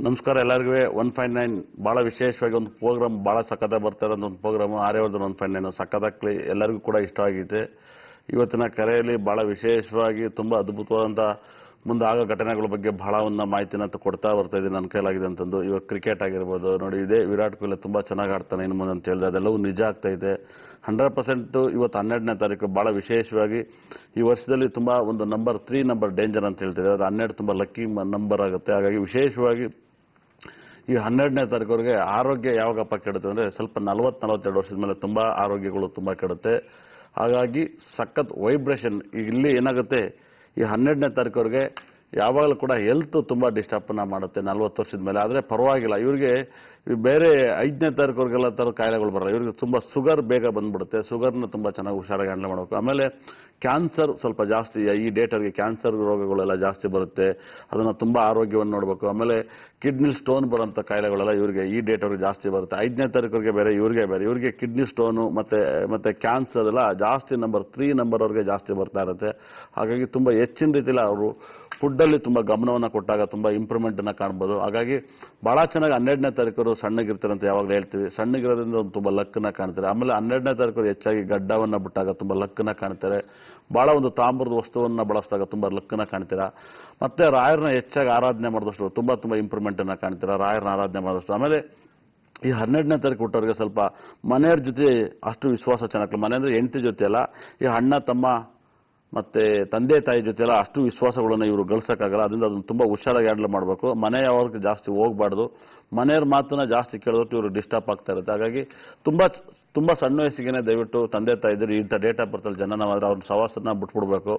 ನಮಸ್ಕಾರ ಎಲ್ಲರಿಗೂ 159 ಬಹಳ ವಿಶೇಷವಾಗಿ ಒಂದು ಪ್ರೋಗ್ರಾಮ್ ಬಹಳ ಸಕ್ಕತ್ತಾಗಿ ಬರ್ತಾ ಇರೋ ಒಂದು ಪ್ರೋಗ್ರಾಮ್ ಆರ್ಯವರ್ಧನ್ 159 ಸಕ್ಕತ್ತಾಗಿ ಎಲ್ಲರಿಗೂ ಕೂಡ ಇಷ್ಟ ಆಗಿದೆ. ಇವತ್ತಿನ ಕರೆಯಲ್ಲಿ ಬಹಳ ವಿಶೇಷವಾಗಿ ತುಂಬಾ ಅದ್ಭುತವಾದಂತ ಮುಂದೆ ಆಗೋ ಘಟನೆಗಳ ಬಗ್ಗೆ ಬಹಳ ಒಂದು ಮಾಹಿತಿನ ಕೊಡ್ತಾ ಬರ್ತಾ ಇದೆ ನನ್ನ ಕೈಲಾಗಿದೆ ಅಂತಂದು. ಇವಾಗ ಕ್ರಿಕೆಟ್ ಆಗಿರ್ಬೋದು ನೋಡಿ, ಇದೇ ವಿರಾಟ್ ಕೊಹ್ಲಿ ತುಂಬಾ ಚೆನ್ನಾಗಿ ಆಡ್ತಾನೆ ಇನ್ನು ಮುಂದೆ ಅಂತ ಹೇಳಿದ್ರೆ ಅದೆಲ್ಲವೂ ನಿಜ ಆಗ್ತಾ ಇದೆ 100%. ಇವತ್ತು 12ನೇ ತಾರೀಕು ಬಹಳ ವಿಶೇಷವಾಗಿ ಈ ವರ್ಷದಲ್ಲಿ ತುಂಬಾ ಒಂದು ನಂಬರ್ 3 ನಂಬರ್ ಡೇಂಜರ್ ಅಂತ ಹೇಳ್ತಿದ್ದಾರೆ. ಅದು 12 ತುಂಬಾ ಲಕ್ಕಿ ನಂಬರ್ ಆಗುತ್ತೆ. ಹಾಗಾಗಿ ವಿಶೇಷವಾಗಿ ಈ 12ನೇ ತಾರೀಕುವರೆಗೆ ಆರೋಗ್ಯ ಯಾವಾಗಪ್ಪ ಕೆಡುತ್ತೆ ಅಂದ್ರೆ ಸ್ವಲ್ಪ 40-42 ವರ್ಷದ ಮೇಲೆ ತುಂಬಾ ಆರೋಗ್ಯಗಳು ತುಂಬಾ ಕೆಡುತ್ತೆ. ಹಾಗಾಗಿ ಸಖತ್ ವೈಬ್ರೇಷನ್ ಇಲ್ಲಿ ಏನಾಗುತ್ತೆ, ಈ 12ನೇ ತಾರೀಕುವರೆಗೆ ಯಾವಾಗಲೂ ಕೂಡ ಹೆಲ್ತ್ ತುಂಬಾ ಡಿಸ್ಟರ್ಬ್ ಮಾಡುತ್ತೆ 40 ವರ್ಷದ ಮೇಲೆ. ಆದ್ರೆ ಪರವಾಗಿಲ್ಲ, ಇವರಿಗೆ ಬೇರೆ 5ನೇ ತಾರೀಕುವರೆಗೆಲ್ಲ ತರ ಕಾಯಿಲೆಗಳು ಬರಲ್ಲ. ಇವರಿಗೆ ತುಂಬಾ ಶುಗರ್ ಬೇಗ ಬಂದ್ಬಿಡುತ್ತೆ. ಶುಗರ್ನ ತುಂಬಾ ಚೆನ್ನಾಗಿ ಹುಷಾರಾಗಿ ಹ್ಯಾಂಡಲ್ ಮಾಡಬೇಕು. ಆಮೇಲೆ ಕ್ಯಾನ್ಸರ್ ಸ್ವಲ್ಪ ಜಾಸ್ತಿ, ಈ ಡೇಟರ್ಗೆ ಕ್ಯಾನ್ಸರ್ ರೋಗಗಳೆಲ್ಲ ಜಾಸ್ತಿ ಬರುತ್ತೆ. ಅದನ್ನ ತುಂಬಾ ಆರೋಗ್ಯವನ್ನು ನೋಡಬೇಕು. ಆಮೇಲೆ ಕಿಡ್ನಿ ಸ್ಟೋನ್ ಬರುವಂತ ಕಾಯಿಲೆಗಳೆಲ್ಲ ಇವರಿಗೆ ಈ ಡೇಟರ್ಗೆ ಜಾಸ್ತಿ ಬರುತ್ತೆ. 5ನೇ ತಾರೀಕುವರೆಗೆ ಬೇರೆ, ಇವರಿಗೆ ಕಿಡ್ನಿ ಸ್ಟೋನು ಮತ್ತೆ ಕ್ಯಾನ್ಸರ್ ಎಲ್ಲ ಜಾಸ್ತಿ ನಂಬರ್ 3 ನಂಬರ್ ಅವ್ರಿಗೆ ಜಾಸ್ತಿ ಬರ್ತಾ ಇರುತ್ತೆ. ಹಾಗಾಗಿ ತುಂಬಾ ಹೆಚ್ಚಿನ ರೀತಿಯಲ್ಲಿ ಅವರು ಫುಡ್ ಅಲ್ಲಿ ತುಂಬಾ ಗಮನವನ್ನು ಕೊಟ್ಟಾಗ ತುಂಬಾ ಇಂಪ್ರೂವ್ಮೆಂಟ್ ಅನ್ನ ಕಾಣಬಹುದು. ಹಾಗಾಗಿ ಬಹಳ ಚೆನ್ನಾಗಿ 12ನೇ ತಾರೀಕು ಸಣ್ಣಗಿರ್ತಾರೆ ಅಂತ ಯಾವಾಗಲೂ ಹೇಳ್ತೀವಿ. ಸಣ್ಣಗಿರೋದ್ರಿಂದ ಒಂದು ತುಂಬಾ ಲಕ್ಕನ್ನ ಕಾಣ್ತಾರೆ. ಆಮೇಲೆ 12ನೇ ತಾರೀಕು ಹೆಚ್ಚಾಗಿ ಗಡ್ಡವನ್ನ ಬಿಟ್ಟಾಗ ತುಂಬಾ ಲಕ್ಕನ್ನ ಕಾಣ್ತಾರೆ. ಬಹಳ ಒಂದು ತಾಮ್ರದ ವಸ್ತುವನ್ನ ಬಳಸಿದಾಗ ತುಂಬಾ ಲಕ್ಕನ್ನ ಕಾಣ್ತೀರಾ. ಮತ್ತೆ ರಾಯರನ್ನ ಹೆಚ್ಚಾಗಿ ಆರಾಧನೆ ಮಾಡಿದಷ್ಟು ತುಂಬಾ ಇಂಪ್ರೂವ್ಮೆಂಟ್ ಅನ್ನ ಕಾಣ್ತೀರಾ ರಾಯರನ್ನ ಆರಾಧನೆ ಮಾಡಿದಷ್ಟು. ಆಮೇಲೆ ಈ 12ನೇ ತಾರೀಕು ಹುಟ್ಟೋರಿಗೆ ಸ್ವಲ್ಪ ಮನೆಯವ್ರ ಜೊತೆ ಅಷ್ಟು ವಿಶ್ವಾಸ ಚೆನ್ನಾಗಿ, ಮನೆ ಅಂದ್ರೆ ಹೆಂಡತಿ ಜೊತೆ ಅಲ್ಲ, ಈ ಅಣ್ಣ ತಮ್ಮ ಮತ್ತೆ ತಂದೆ ತಾಯಿ ಜೊತೆ ಎಲ್ಲ ಅಷ್ಟು ವಿಶ್ವಾಸಗಳನ್ನು ಇವರು ಗಳಿಸಕ್ಕಾಗಲ್ಲ. ಅದರಿಂದ ಅದನ್ನು ತುಂಬಾ ಹುಷಾರಾಗಿ ಹ್ಯಾಂಡಲ್ ಮಾಡಬೇಕು. ಮನೆಯವ್ರಿಗೆ ಜಾಸ್ತಿ ಹೋಗಬಾರ್ದು. ಮನೆಯವ್ರ ಮಾತನ್ನ ಜಾಸ್ತಿ ಕೇಳಿದಷ್ಟು ಇವರು ಡಿಸ್ಟರ್ಬ್ ಆಗ್ತಾ ಇರುತ್ತೆ. ಹಾಗಾಗಿ ತುಂಬಾ ಸಣ್ಣ ವಯಸ್ಸಿಗೆ ದಯವಿಟ್ಟು ತಂದೆ ತಾಯಿ ಇದ್ರು ಇಂಥ ಡೇಟ್ ಆಫ್ ಬರ್ತಲ್ಲಿ ಜನ ಮಾಡಿದ್ರೆ ಅವ್ನ ಸವಾಸನ ಬಿಟ್ಬಿಡ್ಬೇಕು.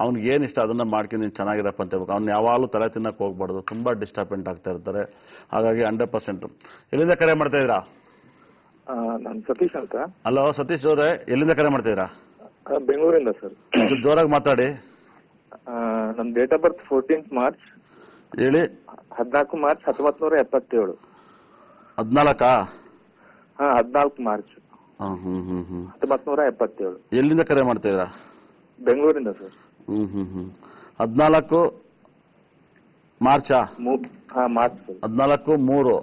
ಅವ್ನಿಗೆ ಏನು ಇಷ್ಟ ಅದನ್ನ ಮಾಡ್ಕೊಂಡು ನೀನು ಚೆನ್ನಾಗಿರಪ್ಪ ಅಂತ ಹೇಳ್ಬೇಕು. ಅವ್ನು ಯಾವಾಗಲೂ ತಲೆ ತಿನ್ನಕ್ಕೆ ಹೋಗ್ಬಾರ್ದು. ತುಂಬಾ ಡಿಸ್ಟರ್ಬೆಂಟ್ ಆಗ್ತಾ ಇರ್ತಾರೆ. ಹಾಗಾಗಿ 100%. ಎಲ್ಲಿಂದ ಕರೆ ಮಾಡ್ತಾ ಇದ್ದೀರಾ? ನಾನು ಸತೀಶ್ ಅಂತ. ಹಲೋ ಸತೀಶ್ ಅವರೇ, ಎಲ್ಲಿಂದ ಕರೆ ಮಾಡ್ತಾ ಇದ್ದೀರಾ? ಬೆಂಗಳೂರಿಂದ ಸರ್. ಜೋರಾಗಿ ಮಾತಾಡಿ. ನಮ್ date of birth 14th March. ಹೇಳಿ. 14 ಮಾರ್ಚ್ 1977. 14? 14 ಮಾರ್ಚ್ 1977. ಎಲ್ಲಿಂದ ಕರೆ ಮಾಡ್ತಾ ಇದ್ದೀರಾ? ಬೆಂಗಳೂರಿಂದ ಸರ್. 14 ಮಾರ್ಚಾ? March sir. 14/3.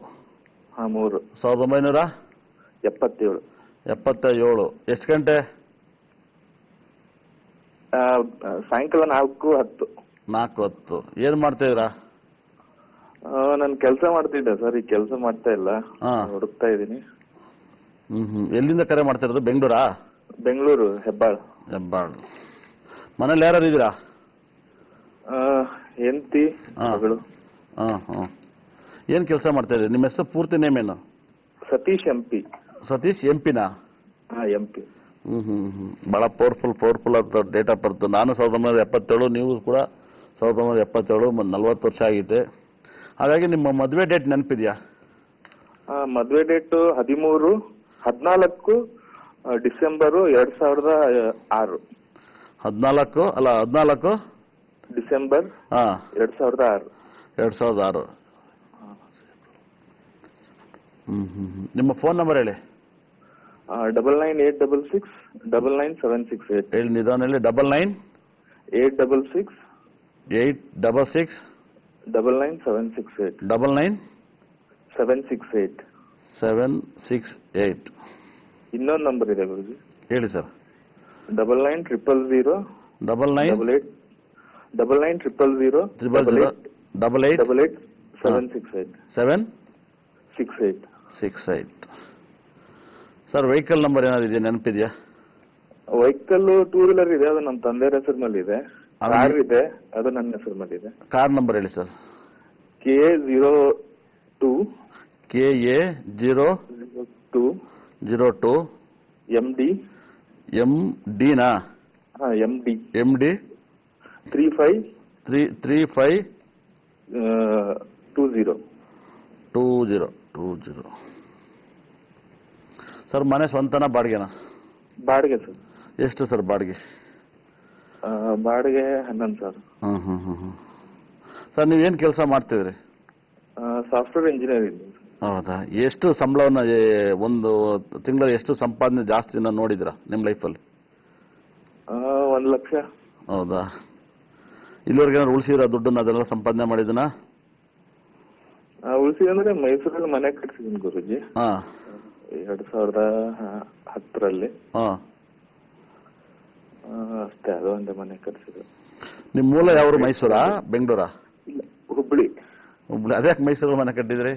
3 1977. 77. ಎಷ್ಟು ಗಂಟೆ? ಸಾಯಂಕಾಲ 4:10. 4:10. ಏನ್ ಮಾಡ್ತಾ ಇದ್ದೀರಾ? ನಾನು ಕೆಲಸ ಮಾಡ್ತಿದ್ದೆ ಸರ್. ಈ ಕೆಲಸ ಮಾಡ್ತಾ ಇಲ್ಲ, ಹುಡುಕ್ತಾ ಇದ್ದೀನಿ. ಎಲ್ಲಿಂದ ಕರೆ ಮಾಡ್ತಾ ಇರೋದು? ಬೆಂಗಳೂರಾ? ಬೆಂಗಳೂರು, ಹೆಬ್ಬಾಳ್. ಮನೇಲಿ ಯಾರು ಇದ್ದೀರಾ? ಹೆಂಡತಿ, ಮಗಳು. ಏನ್ ಕೆಲಸ ಮಾಡ್ತಾ ಇದ್ದೀರಿ? ನಿಮ್ಮ ಹೆಸರು ಪೂರ್ತಿ ನೇಮ್ ಏನು? ಸತೀಶ್ MP. ಸತೀಶ್ MP ನಾ? MP. ಬಹಳ ಪವರ್ಫುಲ್ ಅಂತ ಡೇಟ್ ಆಫ್ ಬರ್ತ್. ನಾನು 1977, ನೀವು ಕೂಡ 1977, 40 ವರ್ಷ ಆಗಿದೆ. ಹಾಗಾಗಿ ನಿಮ್ಮ ಮದುವೆ ಡೇಟ್ ನೆನಪಿದ್ಯಾ? ಮದುವೆ ಡೇಟ್ 14 ಡಿಸೆಂಬರ್ 2006. 14 ಡಿಸೆಂಬರ್ 2006. 2006. ನಿಮ್ಮ ಫೋನ್ ನಂಬರ್ ಹೇಳಿ. 9986 99768. ಹೇಳಿ ನಿಧಾನ ಹೇಳಿ. 99 866 866 99768. 99 768. 768. ಇನ್ನೊಂದು ನಂಬರ್ ಇದೆ ಗುರುಜಿ. ಹೇಳಿ ಸರ್. 99 000 99 88 768. 768. ಸರ್ ವೆಹಿಕಲ್ ನಂಬರ್ ಏನಾದ್ರು ಇದೆಯಾ, ನೆನಪಿದೆಯಾ? ವೆಹಿಕಲ್ 2 ವೀಲರ್ ಇದೆ, ಅದು ನಮ್ಮ ತಂದೆಯ ಹೆಸರು ಮೇಲೆ ಇದೆ. ಕಾರ್ ಇದೆ, ಅದು ನನ್ನ ಹೆಸರು ಮೇಲೆ ಇದೆ. ಕಾರ್ ನಂಬರ್ ಹೇಳಿ ಸರ್. KA02 MD ನಾ? MD 3520. ಸರ್ ಮನೆ ಸ್ವಂತನ ಬಾಡಿಗೆನಾ? ಬಾಡಿಗೆ ಸರ್. ಎಷ್ಟು ಸರ್ ಬಾಡಿಗೆ? ಬಾಡಿಗೆ 11,000. ಸರ್ ನೀವೇನು ಕೆಲಸ ಮಾಡ್ತಿದ್ರಿ? Software engineering. ಹೌದಾ? ಎಷ್ಟು ಸಂಬಳವನ್ನ ಒಂದು ತಿಂಗಳ ಎಷ್ಟು ಸಂಪಾದನೆ ಜಾಸ್ತಿನ ನೋಡಿದ್ರಾ ನಿಮ್ಮ ಲೈಫಲ್ಲಿ? 1 ಲಕ್ಷ. ಹೌದಾ? ಇಲ್ಲಿವರೆಗೆ ಏನಾದ್ರು ಉಳಿಸಿರ ದುಡ್ಡನ್ನ ಅದೆಲ್ಲ ಸಂಪಾದನೆ ಮಾಡಿದನ? ಉಳಿಸಿ ಅಂದ್ರೆ ಮೈಸೂರಲ್ಲಿ ಮನೆ ಕಟ್ಸಿದೀನಿ ಗುರುಜಿ. ಹಾ 2010ರಲ್ಲಿ. ಹಾ ಅಷ್ಟೇ, ಅದು ಒಂದೇ ಮನೆ ಕಟ್ಸಿದ್ರು. ನಿಮ್ ಮೂಲ ಯಾವ್ರು? ಮೈಸೂರಾ ಬೆಂಗಳೂರಾ? ಇಲ್ಲ, ಹುಬ್ಳಿ. ಹುಬ್ಳಿ. ಅದ್ಯಾಕೆ ಮೈಸೂರು ಮನೆ ಕಟ್ಟಿದ್ರಿ?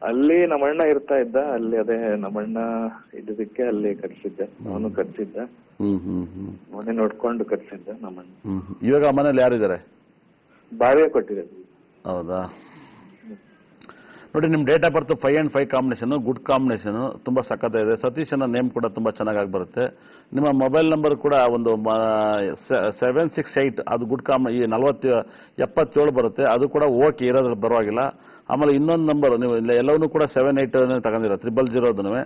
ಅಲ್ಲಿ ನಮ್ಮಣ್ಣ ಇರ್ತಾ ಇದ್ದ, ಅಲ್ಲಿ ಅದೇ ನಮ್ಮಣ್ಣ ಇದ್ದದಕ್ಕೆ ಅಲ್ಲಿ ಕಟ್ಸಿದ್ದೆ. ಅವನು ಕಟ್ಸಿದ್ದ, ಮನೆ ನೋಡ್ಕೊಂಡು ಕಟ್ಸಿದ್ದ ನಮ್ಮಣ್ಣ. ಇವಾಗ ಆ ಮನೇಲಿ ಯಾರಿದ್ದಾರೆ? ಬಾಡಿಗೆ ಕೊಟ್ಟಿದೆ. ಹೌದಾ? ನೋಡಿ, ನಿಮ್ date of birth 5 and 5 combination, good combination, ತುಂಬಾ ಸಖತ್ ಇದೆ. ಸತೀಶ್ ಅನ್ನೋ ನೇಮ್ ಕೂಡ ತುಂಬಾ ಚೆನ್ನಾಗಿ ಬರುತ್ತೆ. ನಿಮ್ಮ ಮೊಬೈಲ್ ನಂಬರ್ ಕೂಡ ಒಂದು 768, ಅದು ಗುಡ್ ಈ 77 ಬರುತ್ತೆ, ಅದು ಕೂಡ ಓಕೆ ಇರೋದ್ರಲ್ಲಿ ಪರವಾಗಿಲ್ಲ. ಆಮೇಲೆ ಇನ್ನೊಂದು ನಂಬರ್ ನೀವು ಎಲ್ಲವನ್ನೂ ಕೂಡ 78 ತಗೊಂಡಿರ 000,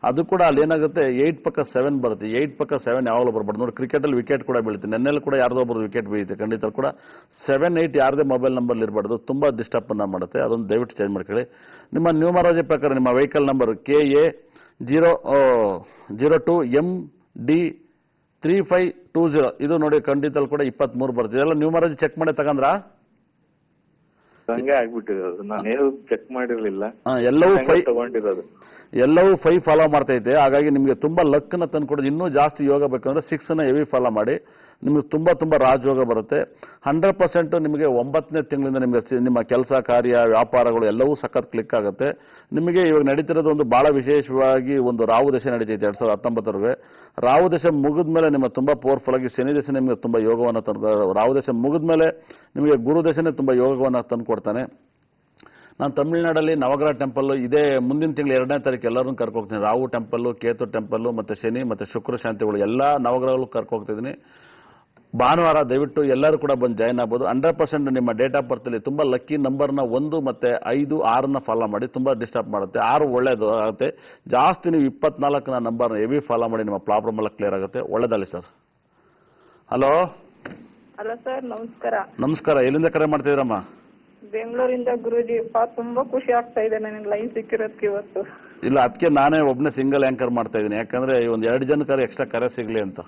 ಅದು ಕೂಡ ಅಲ್ಲಿ ಏನಾಗುತ್ತೆ 8 ಪಕ್ಕ 7 ಬರುತ್ತೆ. 8 ಪಕ್ಕ 7 ಯಾವಾಗಲೂ ಬರ್ಬಾರ್ದು. ನೋಡಿ, ಕ್ರಿಕೆಟಲ್ಲಿ ವಿಕೆಟ್ ಕೂಡ ಬೀಳುತ್ತೆ. ನೆನ್ನೆಲ್ಲ ಕೂಡ ಯಾರ್ದೋ ಒಬ್ಬರು ವಿಕೆಟ್ ಬೀಳುತ್ತೆ. ಖಂಡಿತ ಕೂಡ 7, 8 ಯಾರದೇ ಮೊಬೈಲ್ ನಂಬರ್ ಇರಬಾರ್ದು, ತುಂಬಾ ಡಿಸ್ಟರ್ಬ್ ಅನ್ನ ಮಾಡುತ್ತೆ. ಅದೊಂದು ದಯವಿಟ್ಟು ಚೇಂಜ್ ಮಾಡ್ಕೊಳ್ಳಿ. ನಿಮ್ಮ ನ್ಯೂಮರಾಲಜಿ ಪ್ರಕಾರ ನಿಮ್ಮ ವೆಹಿಕಲ್ ನಂಬರ್ KA02MD3520, ಇದು ನೋಡಿ ಖಂಡಿತ ಕೂಡ 23 ಬರುತ್ತೆ. ಇದೆಲ್ಲ ನ್ಯೂಮರಾಲಜಿ ಚೆಕ್ ಮಾಡಿ ತಗಂದ್ರ? ಹಂಗೆ ಆಗ್ಬಿಟ್ಟಿದೆ, ಅದು ನಾನೇನು ಚೆಕ್ ಮಾಡಿರ್ಲಿಲ್ಲ. ಎಲ್ಲವೂ 5 ತಗೊಂಡಿರೋದು. ಎಲ್ಲವೂ 5 ಫಾಲೋ ಮಾಡ್ತೈತೆ. ಹಾಗಾಗಿ ನಿಮಗೆ ತುಂಬಾ ಲಕ್ ನ ತಂದ್ಕೊಡೋದು. ಇನ್ನೂ ಜಾಸ್ತಿ ಯೋಗ ಬೇಕಂದ್ರೆ 6 ಹೆವಿ ಫಾಲೋ ಮಾಡಿ, ನಿಮಗೆ ತುಂಬಾ ರಾಜಯೋಗ ಬರುತ್ತೆ. 100% ನಿಮಗೆ 9ನೇ ತಿಂಗಳಿಂದ ನಿಮಗೆ ನಿಮ್ಮ ಕೆಲಸ ಕಾರ್ಯ ವ್ಯಾಪಾರಗಳು ಎಲ್ಲವೂ ಸಖತ್ ಕ್ಲಿಕ್ ಆಗುತ್ತೆ. ನಿಮಗೆ ಇವಾಗ ನಡೀತಿರೋದು ಒಂದು ಬಹಳ ವಿಶೇಷವಾಗಿ ಒಂದು ರಾಹು ದಶೆ ನಡೀತೈತೆ 2019ವರೆಗೆ. ರಾಹು ದಶೆ ಮುಗಿದ್ಮೇಲೆ ನಿಮ್ಮ ತುಂಬಾ ಪವರ್ಫುಲ್ ಆಗಿ ಶನಿ ದಶೆ ನಿಮಗೆ ತುಂಬಾ ಯೋಗವನ್ನು ತಂದು, ರಾಹು ದಶೆ ಮುಗಿದ್ಮೇಲೆ ನಿಮಗೆ ಗುರು ದಶೆನೇ ತುಂಬಾ ಯೋಗವನ್ನು ತಂದು ಕೊಡ್ತಾನೆ. ನಾನು ತಮಿಳುನಾಡಲ್ಲಿ ನವಗ್ರಹ ಟೆಂಪಲ್ ಇದೇ ಮುಂದಿನ ತಿಂಗಳು 2ನೇ ತಾರೀಕು ಎಲ್ಲರನ್ನೂ ಕರ್ಕೋಗ್ತೀನಿ. ರಾಹು ಟೆಂಪಲ್, ಕೇತು ಟೆಂಪಲ್, ಮತ್ತೆ ಶನಿ ಮತ್ತೆ ಶುಕ್ರ ಶಾಂತಿಗಳು ಎಲ್ಲಾ ನವಗ್ರಹಗಳು ಕರ್ಕೋಗ್ತಿದ್ದೀನಿ. ಭಾನುವಾರ ದಯವಿಟ್ಟು ಎಲ್ಲರೂ ಕೂಡ ಬಂದು ಜಾಯ್ನ್ ಆಗ್ಬೋದು. 100% ನಿಮ್ಮ ಡೇಟ್ ಆಫ್ ಬರ್ತ್ ಅಲ್ಲಿ ತುಂಬಾ ಲಕ್ಕಿ ನಂಬರ್ನ 1 ಮತ್ತೆ 5, 6ನ ಫಾಲೋ ಮಾಡಿ. ತುಂಬಾ ಡಿಸ್ಟರ್ಬ್ ಮಾಡುತ್ತೆ. 6 ಒಳ್ಳೇದು ಆಗುತ್ತೆ. ಜಾಸ್ತಿ ನೀವು 24ನ ನಂಬರ್ನ ಹೆವಿ ಫಾಲೋ ಮಾಡಿ, ನಿಮ್ಮ ಪ್ರಾಬ್ಲಮ್ ಎಲ್ಲ ಕ್ಲಿಯರ್ ಆಗುತ್ತೆ. ಒಳ್ಳೇದಲ್ಲಿ ಸರ್. ಹಲೋ ಸರ್, ನಮಸ್ಕಾರ. ನಮಸ್ಕಾರ. ಎಲ್ಲಿಂದ ಕರೆ ಮಾಡ್ತಿದ್ದೀರಮ್ಮ? ಬೆಂಗಳೂರಿಂದ ಗುರೂಜಿ. ತುಂಬಾ ಖುಷಿ ಆಗ್ತಾ ಇದೆ ನನಗೆ ಲೈನ್ ಸಿಕ್ಕಿರೋದಕ್ಕೆ ಇವತ್ತು. ಇಲ್ಲ, ಅದಕ್ಕೆ ನಾನೇ ಒಬ್ಬನೇ ಸಿಂಗಲ್ ಆಂಕರ್ ಮಾಡ್ತಾ ಇದ್ದೀನಿ. ಯಾಕಂದ್ರೆ ಒಂದು 2 ಜನಕ್ಕೆ ಎಕ್ಸ್ಟ್ರಾ ಕರೆ ಸಿಗ್ಲಿ ಅಂತ.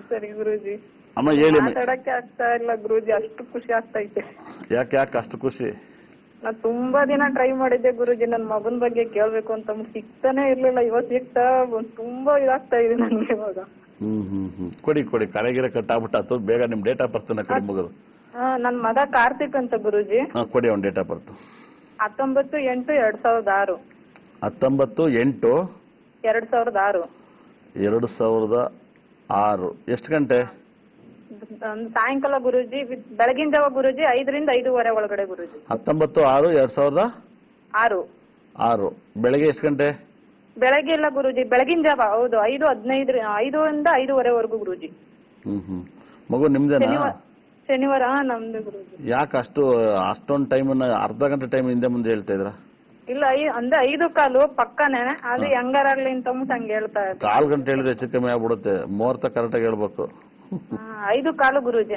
ಸರಿ ಗುರೂಜಿ. ಅಮ್ಮ ಹೇಳಿ. ಮಾತಾಡಕ್ಕೆ ಆಗ್ತಾ ಇಲ್ಲ ಗುರೂಜಿ, ಅಷ್ಟು ಖುಷಿ ಆಗ್ತೈತೆ. ಯಾಕೆ ಅಷ್ಟು ಖುಷಿ? ನಾನು ತುಂಬಾ ದಿನ ಟ್ರೈ ಮಾಡಿದ್ದೆ ಗುರೂಜಿ, ನನ್ನ ಮಗನ ಬಗ್ಗೆ ಕೇಳ್ಬೇಕು ಅಂತ, ಸಿಗ್ತಾನೆ ಇರ್ಲಿಲ್ಲ. ಇವತ್ತು ಸಿಗ್ತಾ ತುಂಬಾ ಇದಾಗ್ತಾ ಇದೆ ನನ್ಗೆ ಇವಾಗ. ಕೊಡಿ ಕರೆಗಿರ ಕಟ್ಟಾಗ್ಬಿಟ್ಟು ಬೇಗ ನಿಮ್ ಡೇಟ್ ಆಫ್ ಬರ್ತ್ ಕಡೆ ಮುಗಿದು. ನನ್ ಮಗ ಕಾರ್ತಿಕ್ ಅಂತ ಗುರೂಜಿ. ಕೊಡಿ ಅವ್ನ ಡೇಟ್ ಆಫ್ ಬರ್ತ್. 19/8/2006. 19/8/2006. 2006. ಎಷ್ಟು ಗಂಟೆ? ಸಾಯಂಕಾಲ ಗುರೂಜಿ, ಬೆಳಗಿನ ಜಾವ ಗುರೂಜಿ, 5ರಿಂದ 5:30 ಒಳಗಡೆ ಗುರೂಜಿ. 19/6/2006. ಬೆಳಗ್ಗೆ ಎಷ್ಟು ಗಂಟೆ? ಬೆಳಗ್ಗೆ ಇಲ್ಲ ಗುರೂಜಿ, ಬೆಳಗಿನ ಜಾವ. ಹೌದು, 5:15, 5ರಿಂದ 5:30 ಗುರೂಜಿ. ಮಗು ನಿಮ್ದೇನಾ? ಶನಿವಾರ ನಮ್ದು ಗುರೂಜಿ. ಯಾಕೆ ಅಷ್ಟೊಂದು ಟೈಮನ್ನ ಅರ್ಧ ಗಂಟೆ ಟೈಮ್ ಹಿಂದೆ ಮುಂದೆ ಹೇಳ್ತಾ ಇದ್ರ? ಇಲ್ಲ, ಅಂದ್ರೆ 5 ಕಾಲು ಪಕ್ಕನೇ, ಅದು ಹೆಂಗಾರಾಗ್ಲಿ ಅಂತ ಹಂಗೆ ಹೇಳ್ತಾ ಇದ್ದೆ. 1/4 ಗಂಟೆ ಹೇಳಿದ್ರೆ ಹೆಚ್ಚು ಕಮ್ಮಿ ಆಗ್ಬಿಡುತ್ತೆ. ಮುಹೂರ್ತ ಕರೆಕ್ಟಾಗಿ ಹೇಳ್ಬೇಕು. 5 ಕಾಲು ಗುರೂಜಿ.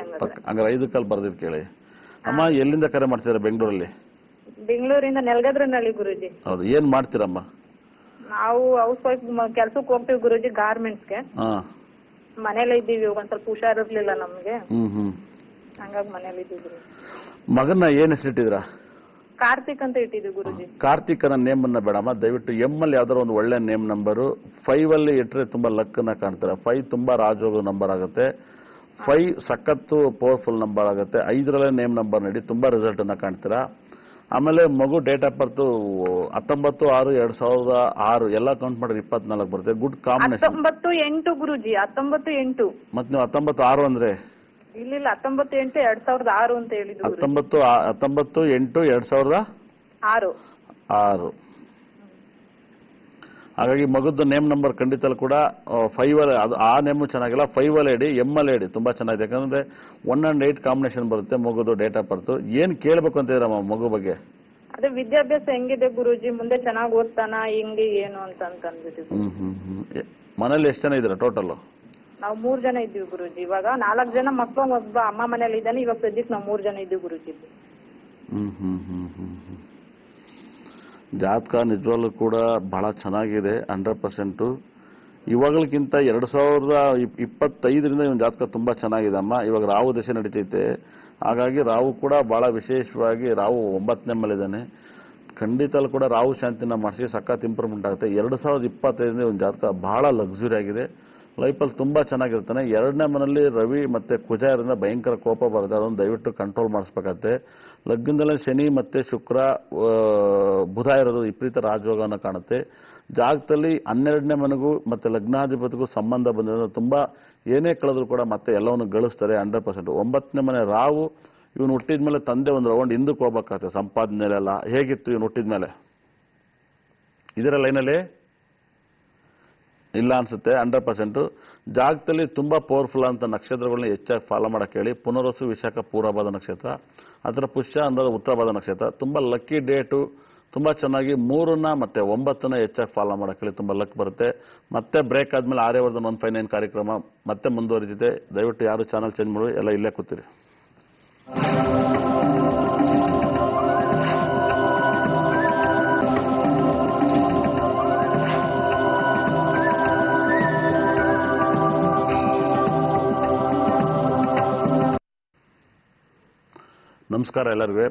ಹಂಗಾರೆ 5 ಕಾಲು ಬರ್ದಿದ್ ಕೇಳಿ. ಅಮ್ಮ ಎಲ್ಲಿಂದ ಕರೆ ಮಾಡ್ತೀರಾ? ಬೆಂಗಳೂರಲ್ಲಿ? ಬೆಂಗಳೂರಿಂದ ನೆಲಗದ್ರನಹಳ್ಳಿ ಗುರೂಜಿ. ಹೌದು. ಏನ್ ಮಾಡ್ತೀರಮ್ಮ? ನಾವು ಹೌಸ್ ವೈಫ್, ಕೆಲ್ಸಕ್ಕೆ ಹೋಗ್ತೀವಿ ಗುರೂಜಿ, ಗಾರ್ಮೆಂಟ್ಸ್ಗೆ. ಮನೇಲೆ ಇದ್ದೀವಿ. ಒಂದ್ ಸ್ವಲ್ಪ ಹುಷಾರಿರ್ಲಿಲ್ಲ ನಮ್ಗೆ, ಹಂಗಾಗಿ ಮನೇಲಿ ಇದ್ದೀವಿ. ಮಗನ್ನ ಏನ್ ಹೆಸರಿಟ್ಟಿದ್ರ? ಕಾರ್ತಿಕ್ ಅಂತ ಇಟ್ಟಿದ್ವಿ ಗುರೂಜಿ. ಕಾರ್ತಿಕ್ ಅನ್ನೋ ನೇಮ್ ಅನ್ನ ಬೇಡಮ್ಮ, ದಯವಿಟ್ಟು ಎಮ್ ಅಲ್ಲಿ ಯಾವ್ದಾದ್ರು ಒಂದು ಒಳ್ಳೆ ನೇಮ್ ನಂಬರು. 5 ಅಲ್ಲಿ ಇಟ್ರೆ ತುಂಬಾ ಲಕ್ ನ ಕಾಣ್ತಾರೆ. 5 ತುಂಬಾ ರಾಜೋಗ ನಂಬರ್ ಆಗುತ್ತೆ. 5 ಸಖತ್ತು ಪವರ್ಫುಲ್ ನಂಬರ್ ಆಗುತ್ತೆ. 5ರಲ್ಲೇ ನೇಮ್ ನಂಬರ್ ನೀಡಿ ತುಂಬಾ ರಿಸಲ್ಟ್ ಅನ್ನ ಕಾಣ್ತೀರಾ. ಆಮೇಲೆ ಮಗು ಡೇಟ್ ಆಫ್ ಬರ್ತ್ 19/6/2006 ಎಲ್ಲ ಕೌಂಟ್ ಮಾಡಿದ್ರೆ 24 ಬರುತ್ತೆ. Good combination. 19/8 ಗುರೂಜಿ. 19/8. ಮತ್ತೆ ನೀವು 19/6 ಅಂದ್ರೆ? ಇಲ್ಲ, 19/8/2006 ಅಂತ ಹೇಳಿದ್ದು. 19/8/2006. ಹಾಗಾಗಿ ಮಗದ್ದು ನೇಮ್ ನಂಬರ್ ಖಂಡಿತ ಕೂಡ 5 ಅಲ್ಲಿ, ಅದು ಆ ನೇಮು ಚೆನ್ನಾಗಿಲ್ಲ. 5 ಅಲ್ಲಿ ಇಡಿ, ಎಮ್ ಅಲ್ಲಿ ಇಡಿ, ತುಂಬಾ ಚೆನ್ನಾಗಿದೆ. ಯಾಕಂದ್ರೆ 1 and 8 ಕಾಂಬಿನೇಷನ್ ಬರುತ್ತೆ ಮಗುದು ಡೇಟ್ ಆಫ್ ಬರ್ತ್. ಏನ್ ಕೇಳ್ಬೇಕು ಅಂತ ಇದ್ರಮ್ಮ ಮಗು ಬಗ್ಗೆ? ಅದೇ ವಿದ್ಯಾಭ್ಯಾಸ ಹೆಂಗಿದೆ ಗುರೂಜಿ, ಮುಂದೆ ಚೆನ್ನಾಗಿ ಓದ್ತಾನ, ಹೆಂಗೆ ಏನು ಅಂತ ಅಂದ್ಬಿಟ್ಟಿದ್ವಿ. ಮನೇಲಿ ಎಷ್ಟು ಜನ ಇದ್ದೀರಾ ಟೋಟಲ್? ನಾವು 3 ಜನ ಇದ್ದೀವಿ ಗುರೂಜಿ. ಇವಾಗ 4 ಜನ ಮಕ್ಕಳು, ಒಬ್ಬ ಅಮ್ಮ ಮನೇಲಿ ಇದ್ದಾನೆ. ಇವಾಗ ಸದ್ಯಕ್ಕೆ ನಾವು 3 ಜನ ಇದ್ದೀವಿ ಗುರೂಜಿ. ಜಾತಕ ನಿಜವಾಗ್ಲೂ ಕೂಡ ಬಹಳ ಚೆನ್ನಾಗಿದೆ. 100%. ಇವಾಗಲಕ್ಕಿಂತ 2025ರಿಂದ ಇವನ್ ಜಾತಕ ತುಂಬಾ ಚೆನ್ನಾಗಿದೆ ಅಮ್ಮ. ಇವಾಗ ರಾಹು ದಶೆ ನಡೀತೈತೆ. ಹಾಗಾಗಿ ರಾಹು ಕೂಡ ಬಹಳ ವಿಶೇಷವಾಗಿ ರಾಹು 9ನೇ ಮನೆಯಲ್ಲಿದ್ದಾನೆ. ಖಂಡಿತಲ್ಲೂ ಕೂಡ ರಾಹು ಶಾಂತಿನ ಮಾಡಿಸಿ ಸಖತ್ ಇಂಪ್ರೂವ್ಮೆಂಟ್ ಆಗುತ್ತೆ. 2025 ಒಂದು ಜಾತಕ ಬಹಳ ಲಕ್ಸುರಿ ಆಗಿದೆ. ಲೈಫಲ್ಲಿ ತುಂಬಾ ಚೆನ್ನಾಗಿರ್ತಾನೆ. 2ನೇ ಮನೆಯಲ್ಲಿ ರವಿ ಮತ್ತೆ ಕುಜ ಇರೋದ್ರಿಂದ ಭಯಂಕರ ಕೋಪ ಬರುತ್ತೆ. ಅದನ್ನು ದಯವಿಟ್ಟು ಕಂಟ್ರೋಲ್ ಮಾಡಿಸ್ಬೇಕಾಗತ್ತೆ. ಲಗ್ನದಲ್ಲಿ ಶನಿ ಮತ್ತೆ ಶುಕ್ರ ಬುಧ ಇರೋದು ವಿಪರೀತ ರಾಜಯೋಗನ ಕಾಣುತ್ತೆ. ಜಾಗದಲ್ಲಿ 12ನೇ ಮನೆಗೂ ಮತ್ತೆ ಲಗ್ನಾಧಿಪತಿಗೂ ಸಂಬಂಧ ಬಂದಿರೋದು ತುಂಬಾ ಏನೇ ಕಳೆದ್ರು ಕೂಡ ಮತ್ತೆ ಎಲ್ಲವನ್ನು ಗಳಿಸ್ತಾರೆ 100%. 9ನೇ ಮನೆ ರಾಹು ಇವನು ಹುಟ್ಟಿದ ಮೇಲೆ ತಂದೆ ಒಂದು ರೌಂಡ್ ಹಿಂದಕ್ಕೆ ಹೋಗ್ಬೇಕಾಗತ್ತೆ. ಸಂಪಾದನೆಲೆಲ್ಲ ಹೇಗಿತ್ತು ಇವನು ಹುಟ್ಟಿದ ಮೇಲೆ? ಇದರ ಲೈನಲ್ಲಿ ಇಲ್ಲ ಅನ್ಸುತ್ತೆ 100%. ಜಾಗದಲ್ಲಿ ತುಂಬಾ ಪವರ್ಫುಲ್ ಅಂತ ನಕ್ಷತ್ರಗಳನ್ನ ಹೆಚ್ಚಾಗಿ ಫಾಲೋ ಮಾಡಕ್ಕೆ ಹೇಳಿ. ಪುನರ್ವಸು, ವಿಶಾಖ, ಪೂರ್ವಭಾದ ನಕ್ಷತ್ರ, ಅದರ ಪುಷ್ಯ ಅಂದ್ರೆ ಉತ್ತರಭಾದ ನಕ್ಷತ್ರ. ತುಂಬಾ ಲಕ್ಕಿ ಡೇಟು, ತುಂಬಾ ಚೆನ್ನಾಗಿ 3ನ ಮತ್ತೆ 9ನ ಹೆಚ್ಚಾಗಿ ಫಾಲೋ ಮಾಡಕ್ಕೆ ಹೇಳಿ. ತುಂಬಾ ಲಕ್ ಬರುತ್ತೆ. ಮತ್ತೆ ಬ್ರೇಕ್ ಆದ್ಮೇಲೆ ಆರ್ಯವರ್ಧನ್ 159 ಕಾರ್ಯಕ್ರಮ ಮತ್ತೆ ಮುಂದುವರಿದಿದೆ. ದಯವಿಟ್ಟು ಯಾರು ಚಾನಲ್ ಚೇಂಜ್ ಮಾಡಿ, ಎಲ್ಲ ಇಲ್ಲೇ ಕೂತಿರಿ. ನಮಸ್ಕಾರ ಎಲ್ಲರಿಗೂ.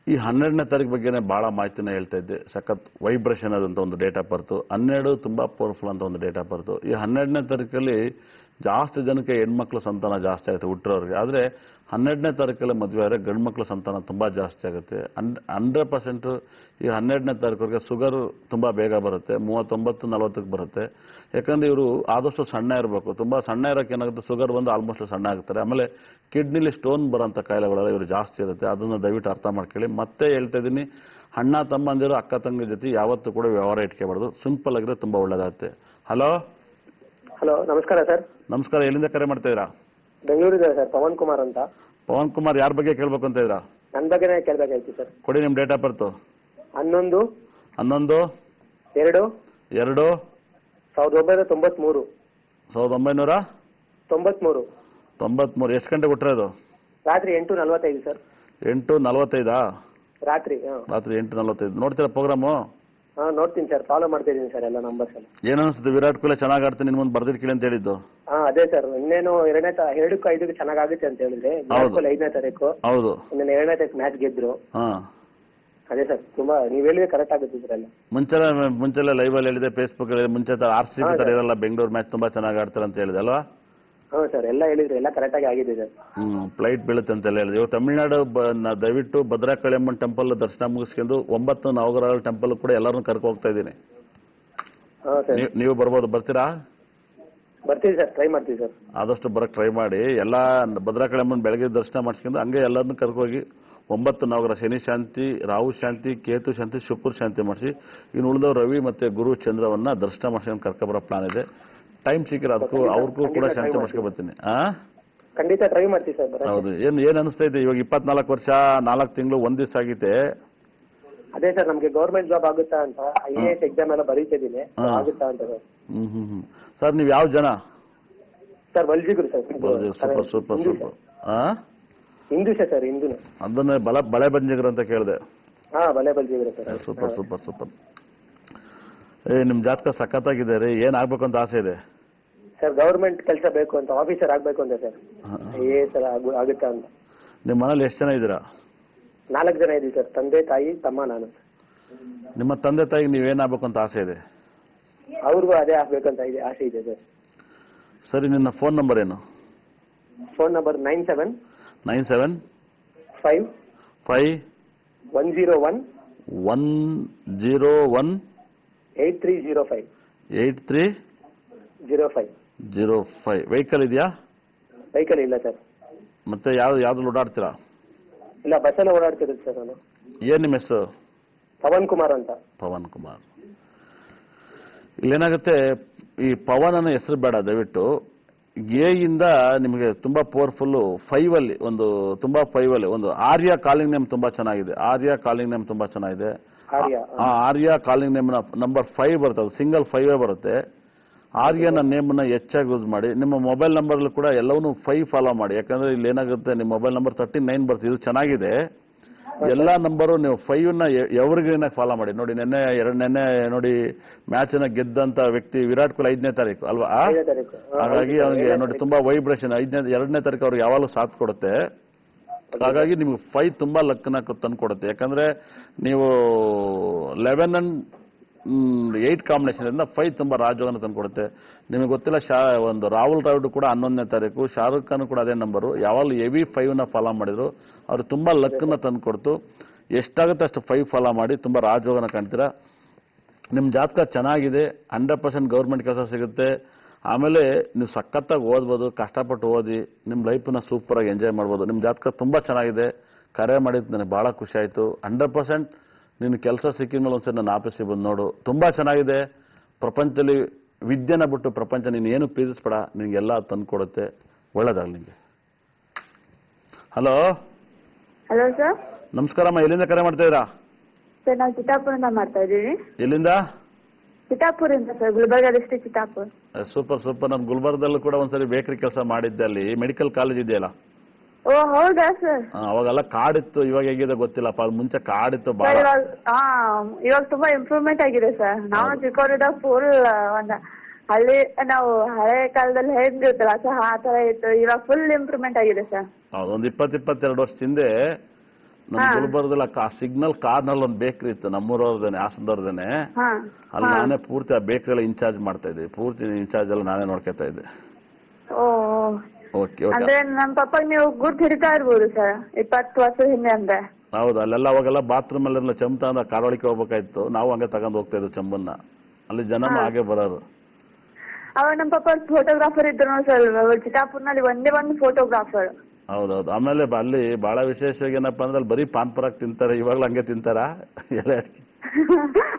ಈ 12ನೇ ತಾರೀಕು ಬಗ್ಗೆನೇ ಬಹಳ ಮಾಹಿತಿನ ಹೇಳ್ತಾ ಇದ್ದೆ. ಸಖತ್ ವೈಬ್ರೇಷನ್ ಆದಂಥ ಒಂದು ಡೇಟ್ ಆಫ್ ಬರ್ತು. 12 ತುಂಬಾ ಪವರ್ಫುಲ್ ಅಂತ ಒಂದು ಡೇಟ್ ಆಫ್ ಬರ್ತು. ಈ 12ನೇ ತಾರೀಕಲ್ಲಿ ಜಾಸ್ತಿ ಜನಕ್ಕೆ ಹೆಣ್ಮಕ್ಳು ಸಂತಾನ ಜಾಸ್ತಿ ಆಗುತ್ತೆ ಹುಟ್ಟಿರೋರಿಗೆ. ಆದರೆ 12ನೇ ತಾರೀಕಲ್ಲಿ ಮದುವೆ ಆದರೆ ಗಂಡು ಮಕ್ಕಳು ಸಂತಾನ ತುಂಬಾ ಜಾಸ್ತಿ ಆಗುತ್ತೆ. 100% ಈ 12ನೇ ತಾರೀಕುವರೆಗೆ ಶುಗರ್ ತುಂಬಾ ಬೇಗ ಬರುತ್ತೆ. 39-40ಕ್ಕೆ ಬರುತ್ತೆ. ಯಾಕಂದ್ರೆ ಇವರು ಆದಷ್ಟು ಸಣ್ಣ ಇರಬೇಕು. ತುಂಬಾ ಸಣ್ಣ ಇರೋಕೆ ಏನಾಗುತ್ತೆ, ಶುಗರ್ ಬಂದು ಆಲ್ಮೋಸ್ಟ್ ಸಣ್ಣ ಆಗ್ತಾರೆ. ಆಮೇಲೆ ಕಿಡ್ನಿಲಿ ಸ್ಟೋನ್ ಬರೋಂಥ ಕಾಯಿಲೆಗಳೆಲ್ಲ ಇವರು ಜಾಸ್ತಿ ಇರುತ್ತೆ. ಅದನ್ನು ದಯವಿಟ್ಟು ಅರ್ಥ ಮಾಡ್ಕೊಳ್ಳಿ. ಮತ್ತೆ ಹೇಳ್ತಾ ಇದ್ದೀನಿ, ಅಣ್ಣ ತಮ್ಮಂದಿರು ಅಕ್ಕ ತಂಗಿ ಜೊತೆ ಯಾವತ್ತೂ ಕೂಡ ವ್ಯವಹಾರ ಇಟ್ಕೋಬಾರ್ದು. ಸಿಂಪಲ್ ಆಗಿದ್ರೆ ತುಂಬಾ ಒಳ್ಳೇದಾಗುತ್ತೆ. ಹಲೋ ಹಲೋ, ನಮಸ್ಕಾರ ಸರ್. ನಮಸ್ಕಾರ. ಎಲ್ಲಿಂದ ಕರೆ ಮಾಡ್ತಾ ಇದ್ದೀರಾ? ಬೆಂಗಳೂರಿದೆ ಸರ್, ಪವನ್ ಕುಮಾರ್ ಅಂತ. ಪವನ್ ಕುಮಾರ್, ಯಾರ ಬಗ್ಗೆ ಕೇಳ್ಬೇಕು ಅಂತ ಇದ್ದೀರಾ? ನನ್ನ ಬಗ್ಗೆನೇ ಕೇಳಬೇಕಾಯ್ತು ಸರ್. ಕೊಡಿ ನಿಮ್ಮ ಡೇಟ್ ಆಫ್ ಬರ್ತು. 11/2/1993. 1993. ಎಷ್ಟು ಗಂಟೆಗೆ ಹುಟ್ಟಿರೋದು? ರಾತ್ರಿ 8:45 ಸರ್. 8:45? ರಾತ್ರಿ 8:45. ನೋಡ್ತೀರಾ ಪ್ರೋಗ್ರಾಮು? ನೋಡ್ತೀನಿ ಸರ್, ಫಾಲೋ ಮಾಡ್ತಾ ಇದ್ದೀನಿ ಸರ್ ಎಲ್ಲ ನಂಬರ್ಸ್ ಎಲ್ಲ. ಏನ್ ಅನ್ಸುತ್ತೆ? ವಿರಾಟ್ ಕೊಹ್ಲಿ ಚೆನ್ನಾಗಿ ಆಡ್ತೀನಿ, ನಿನ್ ಮುಂದೆ ಬರ್ದಿರ್ಕಿಲ್ಲ ಅಂತ ಹೇಳಿದ್ದು. ಅದೇ ಸರ್, ಇನ್ನೇನು 2-5 ಚೆನ್ನಾಗಾಗುತ್ತೆ ಅಂತ ಹೇಳಿದ್ರೆ. 5ನೇ ತಾರೀಕು ಹೌದು, 2ನೇ ತಾರೀಕು ಮ್ಯಾಚ್ ಗೆದ್ರು. ಅದೇ ಸರ್, ತುಂಬಾ ನೀವ್ ಹೇಳಿದ್ರೆ ಕರೆಕ್ಟ್ ಆಗುತ್ತೆ ಸರ್ ಎಲ್ಲ. ಮುಂಚೆಲ್ಲ ಲೈವ್ ಅಲ್ಲಿ ಹೇಳಿದೆ, ಫೇಸ್ಬುಕ್ ಹೇಳಿದೆ. ಮುಂಚೆ RCB ತರ ಇರಲ್ಲ, ಬೆಂಗಳೂರು ಮ್ಯಾಚ್ ತುಂಬಾ ಚೆನ್ನಾಗಿ ಆಡ್ತಾರೆ ಅಂತ ಹೇಳಿದೆ ಅಲ್ವಾ? ಹೌದು ಸರ್, ಎಲ್ಲ ಹೇಳಿದ್ರೆ ಎಲ್ಲ ಕರೆಕ್ಟ್ ಆಗಿ ಆಗಿದೆ ಸರ್. ಫ್ಲೈಟ್ ಬೀಳುತ್ತೆ ಅಂತ ಹೇಳಿದೆ. ಇವಾಗ ತಮಿಳ್ನಾಡು ದಯವಿಟ್ಟು ಭದ್ರಾಕಾಳಿಯಮ್ಮನ ಟೆಂಪಲ್ ದರ್ಶನ ಮುಗಿಸ್ಕೊಂಡು 9 ನವಗ್ರಹ ಟೆಂಪಲ್ ಕೂಡ ಎಲ್ಲರನ್ನು ಕರ್ಕೊ ಹೋಗ್ತಾ ಇದ್ದೀನಿ. ನೀವು ಬರ್ಬೋದು, ಬರ್ತೀರಾ? ಬರ್ತೀವಿ ಸರ್, ಟ್ರೈ ಮಾಡ್ತೀವಿ ಸರ್. ಆದಷ್ಟು ಬರಕ್ ಟ್ರೈ ಮಾಡಿ. ಎಲ್ಲ ಭದ್ರಾಕಾಳಿಯಮ್ಮನ ಬೆಳಗ್ಗೆ ದರ್ಶನ ಮಾಡಿಸ್ಕೊಂಡು ಹಂಗೆ ಎಲ್ಲರನ್ನು ಕರ್ಕೋಗಿ 9 ನವಗ್ರಹ ಶನಿ ಶಾಂತಿ, ರಾಹು ಶಾಂತಿ, ಕೇತು ಶಾಂತಿ, ಶುಕ್ರ ಶಾಂತಿ ಮಾಡಿಸಿ ಇನ್ನು ಉಳಿದವರು ರವಿ ಮತ್ತೆ ಗುರು ಚಂದ್ರವನ್ನ ದರ್ಶನ ಮಾಡಿಸ್ಕೊಂಡು ಕರ್ಕೊಬರೋ ಪ್ಲಾನ್ ಇದೆ. ಟೈಮ್ ಸಿಕ್ಕಿರ ಅದಕ್ಕೂ ಅವ್ರಿಗೂ ಕೂಡ ಶಾಂತಿ ಮಾಡಿಸ್ಕೊ ಬರ್ತೀನಿ. ಖಂಡಿತ ಟ್ರೈ ಮಾಡ್ತೀವಿ ಸರ್. ಹೌದು. ಏನ್ ಅನಿಸ್ತಾ ಇದೆ ಇವಾಗ? 24 ವರ್ಷ 4 ತಿಂಗಳು 1 ದಿವಸ ಆಗೈತೆ. ಅದೇ ಸರ್, ನಮ್ಗೆ ಗೌರ್ಮೆಂಟ್ ಜಾಬ್ ಆಗುತ್ತಾ ಅಂತ IAS ಎಕ್ಸಾಮ್ ಎಲ್ಲ ಬರೀತಿದ್ದೀನಿ, ಆಗುತ್ತಾ ಅಂತ ಸರ್. ಸರ್ ನೀವು ಯಾವ ಜನ? ಸರ್ ವಲ್ಜಿಗರು ಸರ್. ಸೂಪರ್. ಹಿಂದೂ ಸರ್, ಹಿಂದೂನೇ. ಅದನ್ನ ಬಳೆ ಬಂಜಿಗರು ಅಂತ ಕೇಳಿದೆ. ಬಲೆ ಬಲ್ಜಿಗರು ಸರ್. ಸೂಪರ್. ನಿಮ್ ಜಾತಕ ಸಖತ್ತಾಗಿದೆ ರೀ. ಏನ್ ಆಗ್ಬೇಕು ಅಂತ ಆಸೆ ಇದೆ? ಸರ್ ಗವರ್ಮೆಂಟ್ ಕೆಲಸ ಬೇಕು ಅಂತ, ಆಫೀಸರ್ ಆಗ್ಬೇಕು ಅಂತ ಸರ್. IAS ಆಗುತ್ತಾ ಅಂತ. ನಿಮ್ಮ ಮನೇಲಿ ಎಷ್ಟು ಜನ ಇದ್ದೀರಾ? 4 ಜನ ಇದೀವಿ ಸರ್, ತಂದೆ ತಾಯಿ ತಮ್ಮ ನಾನು. ನಿಮ್ಮ ತಂದೆ ತಾಯಿಗೆ ನೀವೇನಾಗಬೇಕು ಅಂತ ಆಸೆ ಇದೆ? ಅವ್ರಿಗೂ ಅದೇ ಆಗ್ಬೇಕಂತ ಇದೆ, ಆಸೆ ಇದೆ ಸರ್. ಸರಿ, ನಿನ್ನ ಫೋನ್ ನಂಬರ್ ಏನು? Phone number 97 5 101 8305. 8305. ವೆಹಿಕಲ್ ಇದೆಯಾ? ವೆಹಿಕಲ್ ಇಲ್ಲ ಸರ್. ಮತ್ತೆ ಯಾವ್ದು ಓಡಾಡ್ತೀರಾ? ಇಲ್ಲ, ಬಸ್ಸಲ್ಲಿ ಓಡಾಡ್ತಿರೋದು ಸರ್ ನಾನು. ಏನ್ ನಿಮ್ಮ ಹೆಸರು? ಪವನ್ ಕುಮಾರ್ ಅಂತ. ಪವನ್ ಕುಮಾರ್. ಇಲ್ಲೇನಾಗುತ್ತೆ, ಈ ಪವನ್ ಅನ್ನೋ ಹೆಸರು ಬೇಡ ದಯವಿಟ್ಟು. ಇಂದ ನಿಮಗೆ ತುಂಬಾ ಪವರ್ಫುಲ್ 5 ಅಲ್ಲಿ ಒಂದು ಆರ್ಯ ಕಾಲಿಂಗ್ ನೇಮ್ ತುಂಬಾ ಚೆನ್ನಾಗಿದೆ. ಆರ್ಯ ಕಾಲಿಂಗ್ ನೇಮ್ ನಂಬರ್ 5 ಬರುತ್ತೆ. ಅದು ಸಿಂಗಲ್ 5 ಬರುತ್ತೆ. ಆರ್ಯನ ನೇಮ್ನ ಹೆಚ್ಚಾಗಿ ಯೂಸ್ ಮಾಡಿ. ನಿಮ್ಮ ಮೊಬೈಲ್ ನಂಬರ್ ಕೂಡ ಎಲ್ಲವನ್ನೂ 5 ಫಾಲೋ ಮಾಡಿ. ಯಾಕಂದ್ರೆ ಇಲ್ಲಿ ಏನಾಗುತ್ತೆ, ನಿಮ್ಮ ಮೊಬೈಲ್ ನಂಬರ್ 39 ಬರುತ್ತೆ. ಇದು ಚೆನ್ನಾಗಿದೆ. ಎಲ್ಲಾ ನಂಬರು ನೀವು 5ನ ಎವರ್ಗ್ರೀನ್ ಫಾಲೋ ಮಾಡಿ. ನೋಡಿ, ನೆನ್ನೆ ನೋಡಿ ಮ್ಯಾಚ್ ನ ಗೆದ್ದಂತ ವ್ಯಕ್ತಿ ವಿರಾಟ್ ಕೊಹ್ಲಿ 5ನೇ ತಾರೀಕು ಅಲ್ವಾ? ಹಾಗಾಗಿ ಅವನಿಗೆ ನೋಡಿ ತುಂಬಾ ವೈಬ್ರೇಷನ್. 2ನೇ ತಾರೀಕು ಅವ್ರಿಗೆ ಯಾವಾಗಲೂ ಸಾಥ್ ಕೊಡುತ್ತೆ. ಹಾಗಾಗಿ ನಿಮ್ಗೆ 5 ತುಂಬಾ ಲಕ್ಕನ್ನ ತಂದು ಕೊಡುತ್ತೆ. ಯಾಕಂದ್ರೆ ನೀವು 11 and 8 ಕಾಂಬಿನೇಷನ್ ಇಂದ 5 ತುಂಬಾ ರಾಜಯೋಗನ ತಂದು ಕೊಡುತ್ತೆ. ನಿಮಗೆ ಗೊತ್ತಿಲ್ಲ, ಒಂದು ರಾಹುಲ್ ದ್ರಾವಿಡ್ ಕೂಡ 11ನೇ ತಾರೀಕು, ಶಾರುಖ್ ಖಾನ್ ಕೂಡ ಅದೇ ನಂಬರು, ಯಾವಾಗಲೂ ಹೆವಿ 5ನ ಫಾಲೋ ಮಾಡಿದ್ರು. ಅವ್ರು ತುಂಬಾ ಲಕ್ಕನ್ನ ತಂದು ಕೊಡ್ತು. ಎಷ್ಟಾಗುತ್ತೆ ಅಷ್ಟು 5 ಫಾಲೋ ಮಾಡಿ ತುಂಬಾ ರಾಜಯೋಗನ ಕಾಣ್ತೀರಾ. ನಿಮ್ಮ ಜಾತಕ ಚೆನ್ನಾಗಿದೆ, 100% ಗೌರ್ಮೆಂಟ್ ಕೆಲಸ ಸಿಗುತ್ತೆ. ಆಮೇಲೆ ನೀವು ಸಖತ್ತಾಗಿ ಓದ್ಬೋದು, ಕಷ್ಟಪಟ್ಟು ಓದಿ ನಿಮ್ಮ ಲೈಫನ್ನ ಸೂಪರಾಗಿ ಎಂಜಾಯ್ ಮಾಡ್ಬೋದು. ನಿಮ್ಮ ಜಾತಕ ತುಂಬಾ ಚೆನ್ನಾಗಿದೆ. ಕರೆ ಮಾಡಿದ್ದು ನನಗೆ ಭಾಳ ಖುಷಿ ಆಯಿತು. 100% ನಿನ್ನ ಕೆಲಸ ಸಿಕ್ಕಿದ ಮೇಲೆ ಒಂದ್ಸರಿ ನನ್ನ ಆಫೀಸಿಗೆ ಬಂದು ನೋಡು. ತುಂಬಾ ಚೆನ್ನಾಗಿದೆ. ಪ್ರಪಂಚದಲ್ಲಿ ವಿದ್ಯೆನ ಬಿಟ್ಟು ಪ್ರಪಂಚ ನೀನು ಏನು ಪ್ರೀತಿಸ್ಬೇಡ, ನಿನಗೆಲ್ಲ ತಂದು ಕೊಡುತ್ತೆ. ಒಳ್ಳೇದಾಗಲಿ ನಿಮಗೆ. Hello hello sir. ನಮಸ್ಕಾರಮ್ಮ. ಎಲ್ಲಿಂದ ಕರೆ ಮಾಡ್ತಾ ಇದ್ದೀರಾ? ಸರ್ ನಾವು ಚಿತ್ತಾಪುರದಿಂದ ಮಾಡ್ತಾ ಇದ್ದೀವಿ. ಎಲ್ಲಿಂದ? ಚಿತ್ತಾಪುರಿಂದ sir, Gulbarga district Chittapur. Super. ನಾನು ಗುಲ್ಬರ್ಗದಲ್ಲೂ ಕೂಡ ಒಂದ್ಸರಿ ಬೇಕರಿ ಕೆಲಸ ಮಾಡಿದ್ದೆ. ಅಲ್ಲಿ ಮೆಡಿಕಲ್ ಕಾಲೇಜ್ ಇದೆಯಲ್ಲ, ಓ ಹೌದಾ ಸರ್? ಅವಾಗೆಲ್ಲ ಕಾಡಿತ್ತು, ಇವಾಗ ಹೇಗಿದೆ ಗೊತ್ತಿಲ್ಲಪ್ಪ. ಅದು ಮುಂಚೆ ಕಾಡಿತ್ತು ಸರ್ ಬಹಳ. ಇವಾಗ ತುಂಬಾ ಇಂಪ್ರೂವ್ಮೆಂಟ್ ಆಗಿದೆ ಸರ್. ನಾವು ಚಿಕ್ಕವರಿದ್ದಾಗ ಫುಲ್ ಒಂದು ಹಳ್ಳಿ, ನಾವು ಹಳೆ ಕಾಲದಲ್ಲಿ ಹೇಗಿರುತ್ತಲ್ಲ ಸರ್ ಆ ತರ ಇತ್ತು. ಇವಾಗ ಫುಲ್ ಇಂಪ್ರೂವ್ಮೆಂಟ್ ಆಗಿದೆ ಸರ್. ಹೌದು, ಒಂದು 22 ವರ್ಷದ ಹಿಂದೆ ನಮ್ಮ ಗುಲ್ಬರ್ಗದಲ್ಲಿ ಸಿಗ್ನಲ್ ಕಾರ್ನಲ್ಲಿ ಒಂದು ಬೇಕರಿ ಇತ್ತು, ನಮ್ಮೂರವ್ರದೇನೆ, ಹಾಸನದವ್ರದೇನೆ. ಅಲ್ಲಿ ನಾನೇ ಪೂರ್ತಿ ಆ ಬೇಕರಿ ಎಲ್ಲ ಇನ್ಚಾರ್ಜ್ ಮಾಡ್ತಾ ಇದ್ದೆ. ಪೂರ್ತಿ ಇನ್ಚಾರ್ಜ್ ಎಲ್ಲ ನಾನೇ ನೋಡ್ಕೊತಾ ಇದ್ದೆ. ಓಕೆ. ಅಂದ್ರೆ ನಮ್ಮ ಪಪ್ಪಾಗ ನೀವು ಗುರ್ತು ಹಿಡಿತಾ ಇರ್ಬೋದು ಸರ್, 20 ವರ್ಷದ ಹಿಂದೆ ಅಂದ್ರೆ. ಹೌದು, ಅಲ್ಲೆಲ್ಲ ಅವಾಗೆಲ್ಲ ಬಾತ್ರೂಮ್ ಅಲ್ಲೆಲ್ಲ ಚಂಬ ಅಂದ್ರೆ ಕಾರೊಳಿಕೆ ಹೋಗ್ಬೇಕಾಯ್ತು. ನಾವು ಹಂಗೆ ತಗೊಂಡು ಹೋಗ್ತಾ ಇದ್ವಿ ಚಂಬನ್ನ. ಅಲ್ಲಿ ಜನ ಹಾಗೆ ಬರೋರು. ಅವಾಗ ನಮ್ಮ ಪಪ್ಪ ಫೋಟೋಗ್ರಾಫರ್ ಇದ್ರು ಸರ್ ಚಿತ್ತಾಪುರ್ನಲ್ಲಿ, ಒಂದೇ ಒಂದು ಫೋಟೋಗ್ರಾಫರ್. ಹೌದೌದು. ಆಮೇಲೆ ಅಲ್ಲಿ ಬಹಳ ವಿಶೇಷವಾಗಿ ಏನಪ್ಪಾ ಅಂದ್ರೆ ಅಲ್ಲಿ ಬರೀ ಪಾನ್ ಪರಾಗ್ ತಿಂತಾರೆ. ಇವಾಗ್ಲೂ ಹಂಗೆ ತಿಂತಾರಾ ಎಲೆ ಅಡಿಕೆ?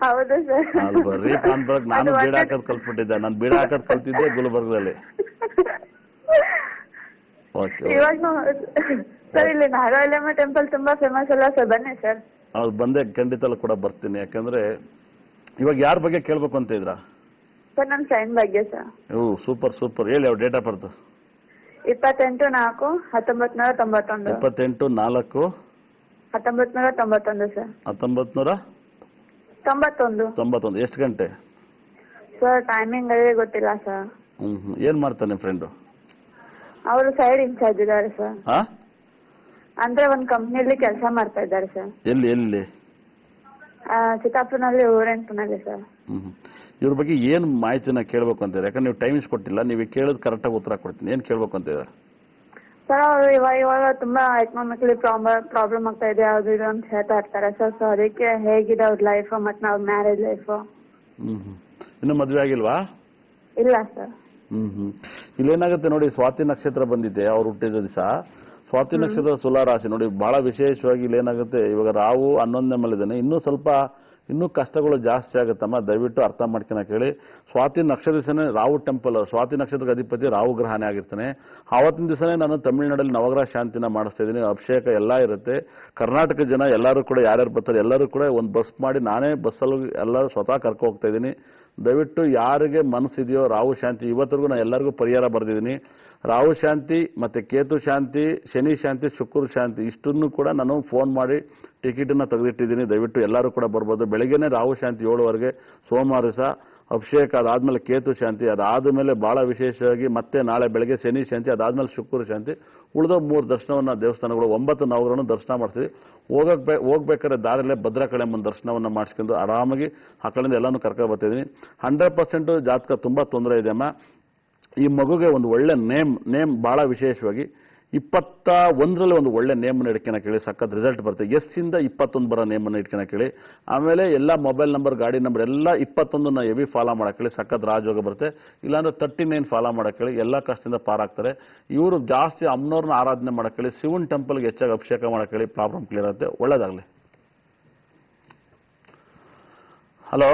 ಹೌದು ಸರ್. ಅಲ್ಲಿ ಬರೀ ಪಾನ್ ಪರಾಗ್. ನಾನು ಬೀಡ ಹಾಕೋದ್ ಕಲ್ತ್ಬಿಟ್ಟಿದ್ದೆ. ನಾನು ಬೀಡ ಹಾಕೋದ್ ಕಲ್ತಿದ್ದೆ ಗುಲ್ಬರ್ಗದಲ್ಲಿ. ಇವಾಗ ಸರ್ ಇಲ್ಲಿ ನಾಗಾವಲ್ಲಮ್ಮ ಟೆಂಪಲ್ ತುಂಬಾ ಫೇಮಸ್ ಅಲ್ಲ ಸರ್, ಬನ್ನಿ ಸರ್. ಹೌದು, ಬಂದೆ ಖಂಡಿತ ಕೂಡ ಬರ್ತೀನಿ. ಯಾಕಂದ್ರೆ ಇವಾಗ ಯಾರ ಬಗ್ಗೆ ಕೇಳ್ಬೇಕು ಅಂತ ಇದ್ರಾ? ಸರ್ ನನ್ನ ಫ್ರೆಂಡ್ ಬಗ್ಗೆ ಸರ್. ಸೂಪರ್. ಹೇಳಿ, ಅವ್ರ ಡೇಟ್ ಆಫ್ ಬರ್ತ್? 28/4/1991. 28/4/1991 ಸರ್. 1991. ಎಷ್ಟು ಗಂಟೆ ಸರ್? ಟೈಮಿಂಗ್ ಅದೇ ಗೊತ್ತಿಲ್ಲ ಸರ್. ಏನ್ ಮಾಡ್ತಾನೆ ಫ್ರೆಂಡು? ಅವರು ಸೈಡ್ ಇನ್ಚಾರ್ಜ್ ಇದ್ದಾರೆ ಸರ್. ಅಂದ್ರೆ ಒಂದು ಕಂಪ್ನಿಯಲ್ಲಿ ಕೆಲಸ ಮಾಡ್ತಾ ಇದ್ದಾರೆ ಸರ್. ಎಲ್ಲಿ? ಚಿತ್ತಾಪುರನಲ್ಲಿ, ಓರೆಂಟ್ನಲ್ಲಿ ಸರ್. ಇವ್ರ ಬಗ್ಗೆ ಏನ್ ಮಾಹಿತಿನ ಕೇಳ್ಬೇಕು ಅಂತಿದ್ರೆ? ಯಾಕಂದ್ರೆ ನೀವು ಟೈಮಿಂಗ್ಸ್ ಕೊಟ್ಟಿಲ್ಲ. ನೀವು ಕೇಳೋದು ಕರೆಕ್ಟಾಗಿ ಉತ್ತರ ಕೊಡ್ತೀನಿ. ಏನ್ ಕೇಳ್ಬೇಕು ಅಂತಿದ್ರೆ ಸರ್? ಅವರು ಇವಾಗ ತುಂಬಾ ಎಕನಾಮಿಕಲಿ ಪ್ರಾಬ್ಲಮ್ ಆಗ್ತಾ ಇದೆ, ಅದು ಇದು ಅಂತ ಹೇಳ್ತಾ ಇರ್ತಾರೆ ಸರ್. ಸೊ ಅದಕ್ಕೆ ಹೇಗಿದೆ ಅವ್ರ ಲೈಫ್ ಮತ್ತೆ ಅವ್ರ ಮ್ಯಾರೇಜ್ ಲೈಫ್? ಇನ್ನು ಮದ್ವೆ ಆಗಿಲ್ವಾ? ಇಲ್ಲ ಸರ್. ಇಲ್ಲೇನಾಗುತ್ತೆ ನೋಡಿ, ಸ್ವಾತಿ ನಕ್ಷತ್ರ ಬಂದಿದೆ ಅವ್ರು ಹುಟ್ಟಿದ ದಿವಸ. ಸ್ವಾತಿ ನಕ್ಷತ್ರ ತುಲಾ ರಾಶಿ ನೋಡಿ, ಬಹಳ ವಿಶೇಷವಾಗಿ ಇಲ್ಲೇನಾಗುತ್ತೆ, ಇವಾಗ ರಾಹು 11ನೇ ಮಲ್ಲಿದ್ದಾನೆ. ಇನ್ನೂ ಕಷ್ಟಗಳು ಜಾಸ್ತಿ ಆಗುತ್ತಮ್ಮ. ದಯವಿಟ್ಟು ಅರ್ಥ ಮಾಡ್ಕೊಳಕ್ ಹೇಳಿ. ಸ್ವಾತಿ ನಕ್ಷತ್ರ ದಿವಸನೇ ರಾಹು ಟೆಂಪಲ್, ಸ್ವಾತಿ ನಕ್ಷತ್ರದ ಅಧಿಪತಿ ರಾಹು ಗ್ರಹನೇ ಆಗಿರ್ತಾನೆ. ಆವತ್ತಿನ ದಿವಸನೇ ನಾನು ತಮಿಳುನಾಡಲ್ಲಿ ನವಗ್ರಹ ಶಾಂತಿನ ಮಾಡಿಸ್ತಾ ಇದ್ದೀನಿ. ಅಭಿಷೇಕ ಎಲ್ಲ ಇರುತ್ತೆ. ಕರ್ನಾಟಕ ಜನ ಎಲ್ಲರೂ ಕೂಡ ಯಾರ್ಯಾರು ಬರ್ತಾರೆ ಎಲ್ಲರೂ ಕೂಡ ಒಂದು ಬಸ್ ಮಾಡಿ, ನಾನೇ ಬಸ್ಸಲ್ಲಿ ಎಲ್ಲರೂ ಸ್ವತಃ ಕರ್ಕೊ ಹೋಗ್ತಾ ಇದ್ದೀನಿ. ದಯವಿಟ್ಟು ಯಾರಿಗೆ ಮನಸ್ಸಿದೆಯೋ ರಾಹು ಶಾಂತಿ, ಇವತ್ತರೆಗೂ ನಾನು ಎಲ್ಲರಿಗೂ ಪರಿಹಾರ ಬರೆದಿದ್ದೀನಿ. ರಾಹು ಶಾಂತಿ ಮತ್ತೆ ಕೇತು ಶಾಂತಿ, ಶನಿ ಶಾಂತಿ, ಶುಕ್ರ ಶಾಂತಿ, ಇಷ್ಟನ್ನು ಕೂಡ ನಾನು ಫೋನ್ ಮಾಡಿ ಟಿಕೆಟನ್ನು ತೆಗೆದಿಟ್ಟಿದ್ದೀನಿ. ದಯವಿಟ್ಟು ಎಲ್ಲರೂ ಕೂಡ ಬರ್ಬೋದು. ಬೆಳಗ್ಗೆನೇ ರಾಹು ಶಾಂತಿ 7 ಸೋಮವಾರ ದಿವಸ ಅಭಿಷೇಕ, ಅದಾದ್ಮೇಲೆ ಕೇತು ಶಾಂತಿ, ಅದಾದ್ಮೇಲೆ ಬಹಳ ವಿಶೇಷವಾಗಿ ಮತ್ತೆ ನಾಳೆ ಬೆಳಗ್ಗೆ ಶನಿ ಶಾಂತಿ, ಅದಾದ್ಮೇಲೆ ಶುಕ್ರ ಶಾಂತಿ. ಉಳಿದ 3 ದರ್ಶನವನ್ನ ದೇವಸ್ಥಾನಗಳು 9 ನವಗ್ರಹವನ್ನು ದರ್ಶನ ಮಾಡ್ತೀವಿ. ಹೋಗ್ಬೇಕಾದ್ರೆ ದಾರಿಯಲ್ಲೇ ಭದ್ರಾ ಕಳೆಯಮ್ಮನ ದರ್ಶನವನ್ನ ಮಾಡಿಸ್ಕೊಂಡು ಆರಾಮಾಗಿ ಆ ಕಡೆಯಿಂದ ಎಲ್ಲಾನು ಕರ್ಕೊಂಡು ಬರ್ತಿದ್ದೀನಿ. 100% ಜಾತಕ ತುಂಬಾ ತೊಂದರೆ ಇದೆ ಅಮ್ಮ. ಈ ಮಗುಗೆ ಒಂದು ಒಳ್ಳೆ ನೇಮ್ ಬಹಳ ವಿಶೇಷವಾಗಿ 21ರಲ್ಲಿ ಒಂದು ಒಳ್ಳೆ ನೇಮನ್ನು ಇಟ್ಕೊಳಕ್ಕೆ ಹೇಳಿ, ಸಖತ್ ರಿಸಲ್ಟ್ ಬರುತ್ತೆ. ಇಂದ 21 ಬರೋ ನೇಮನ್ನು ಇಟ್ಕೊಳಕ್ಕೆ ಹೇಳಿ. ಆಮೇಲೆ ಎಲ್ಲ ಮೊಬೈಲ್ ನಂಬರ್, ಗಾಡಿ ನಂಬರ್ ಎಲ್ಲ 21ನ ಹೆವಿ ಫಾಲೋ ಮಾಡಕ್ಕೆ ಹೇಳಿ, ಸಖತ್ ರಾಜಯೋಗ ಬರುತ್ತೆ. ಇಲ್ಲಾಂದ್ರೆ 39 ಫಾಲೋ ಮಾಡಕ್ಕೆ ಹೇಳಿ, ಎಲ್ಲ ಕಷ್ಟದಿಂದ ಪಾರಾಗ್ತಾರೆ. ಇವರು ಜಾಸ್ತಿ ಅಮ್ಮನವ್ರನ್ನ ಆರಾಧನೆ ಮಾಡಕ್ಕೆ ಹೇಳಿ, ಶಿವನ್ ಟೆಂಪಲ್ಗೆ ಹೆಚ್ಚಾಗಿ ಅಭಿಷೇಕ ಮಾಡಕ್ಕೆ ಹೇಳಿ, ಪ್ರಾಬ್ಲಮ್ ಕ್ಲಿಯರ್ ಆಗುತ್ತೆ. ಒಳ್ಳೇದಾಗಲಿ. ಹಲೋ,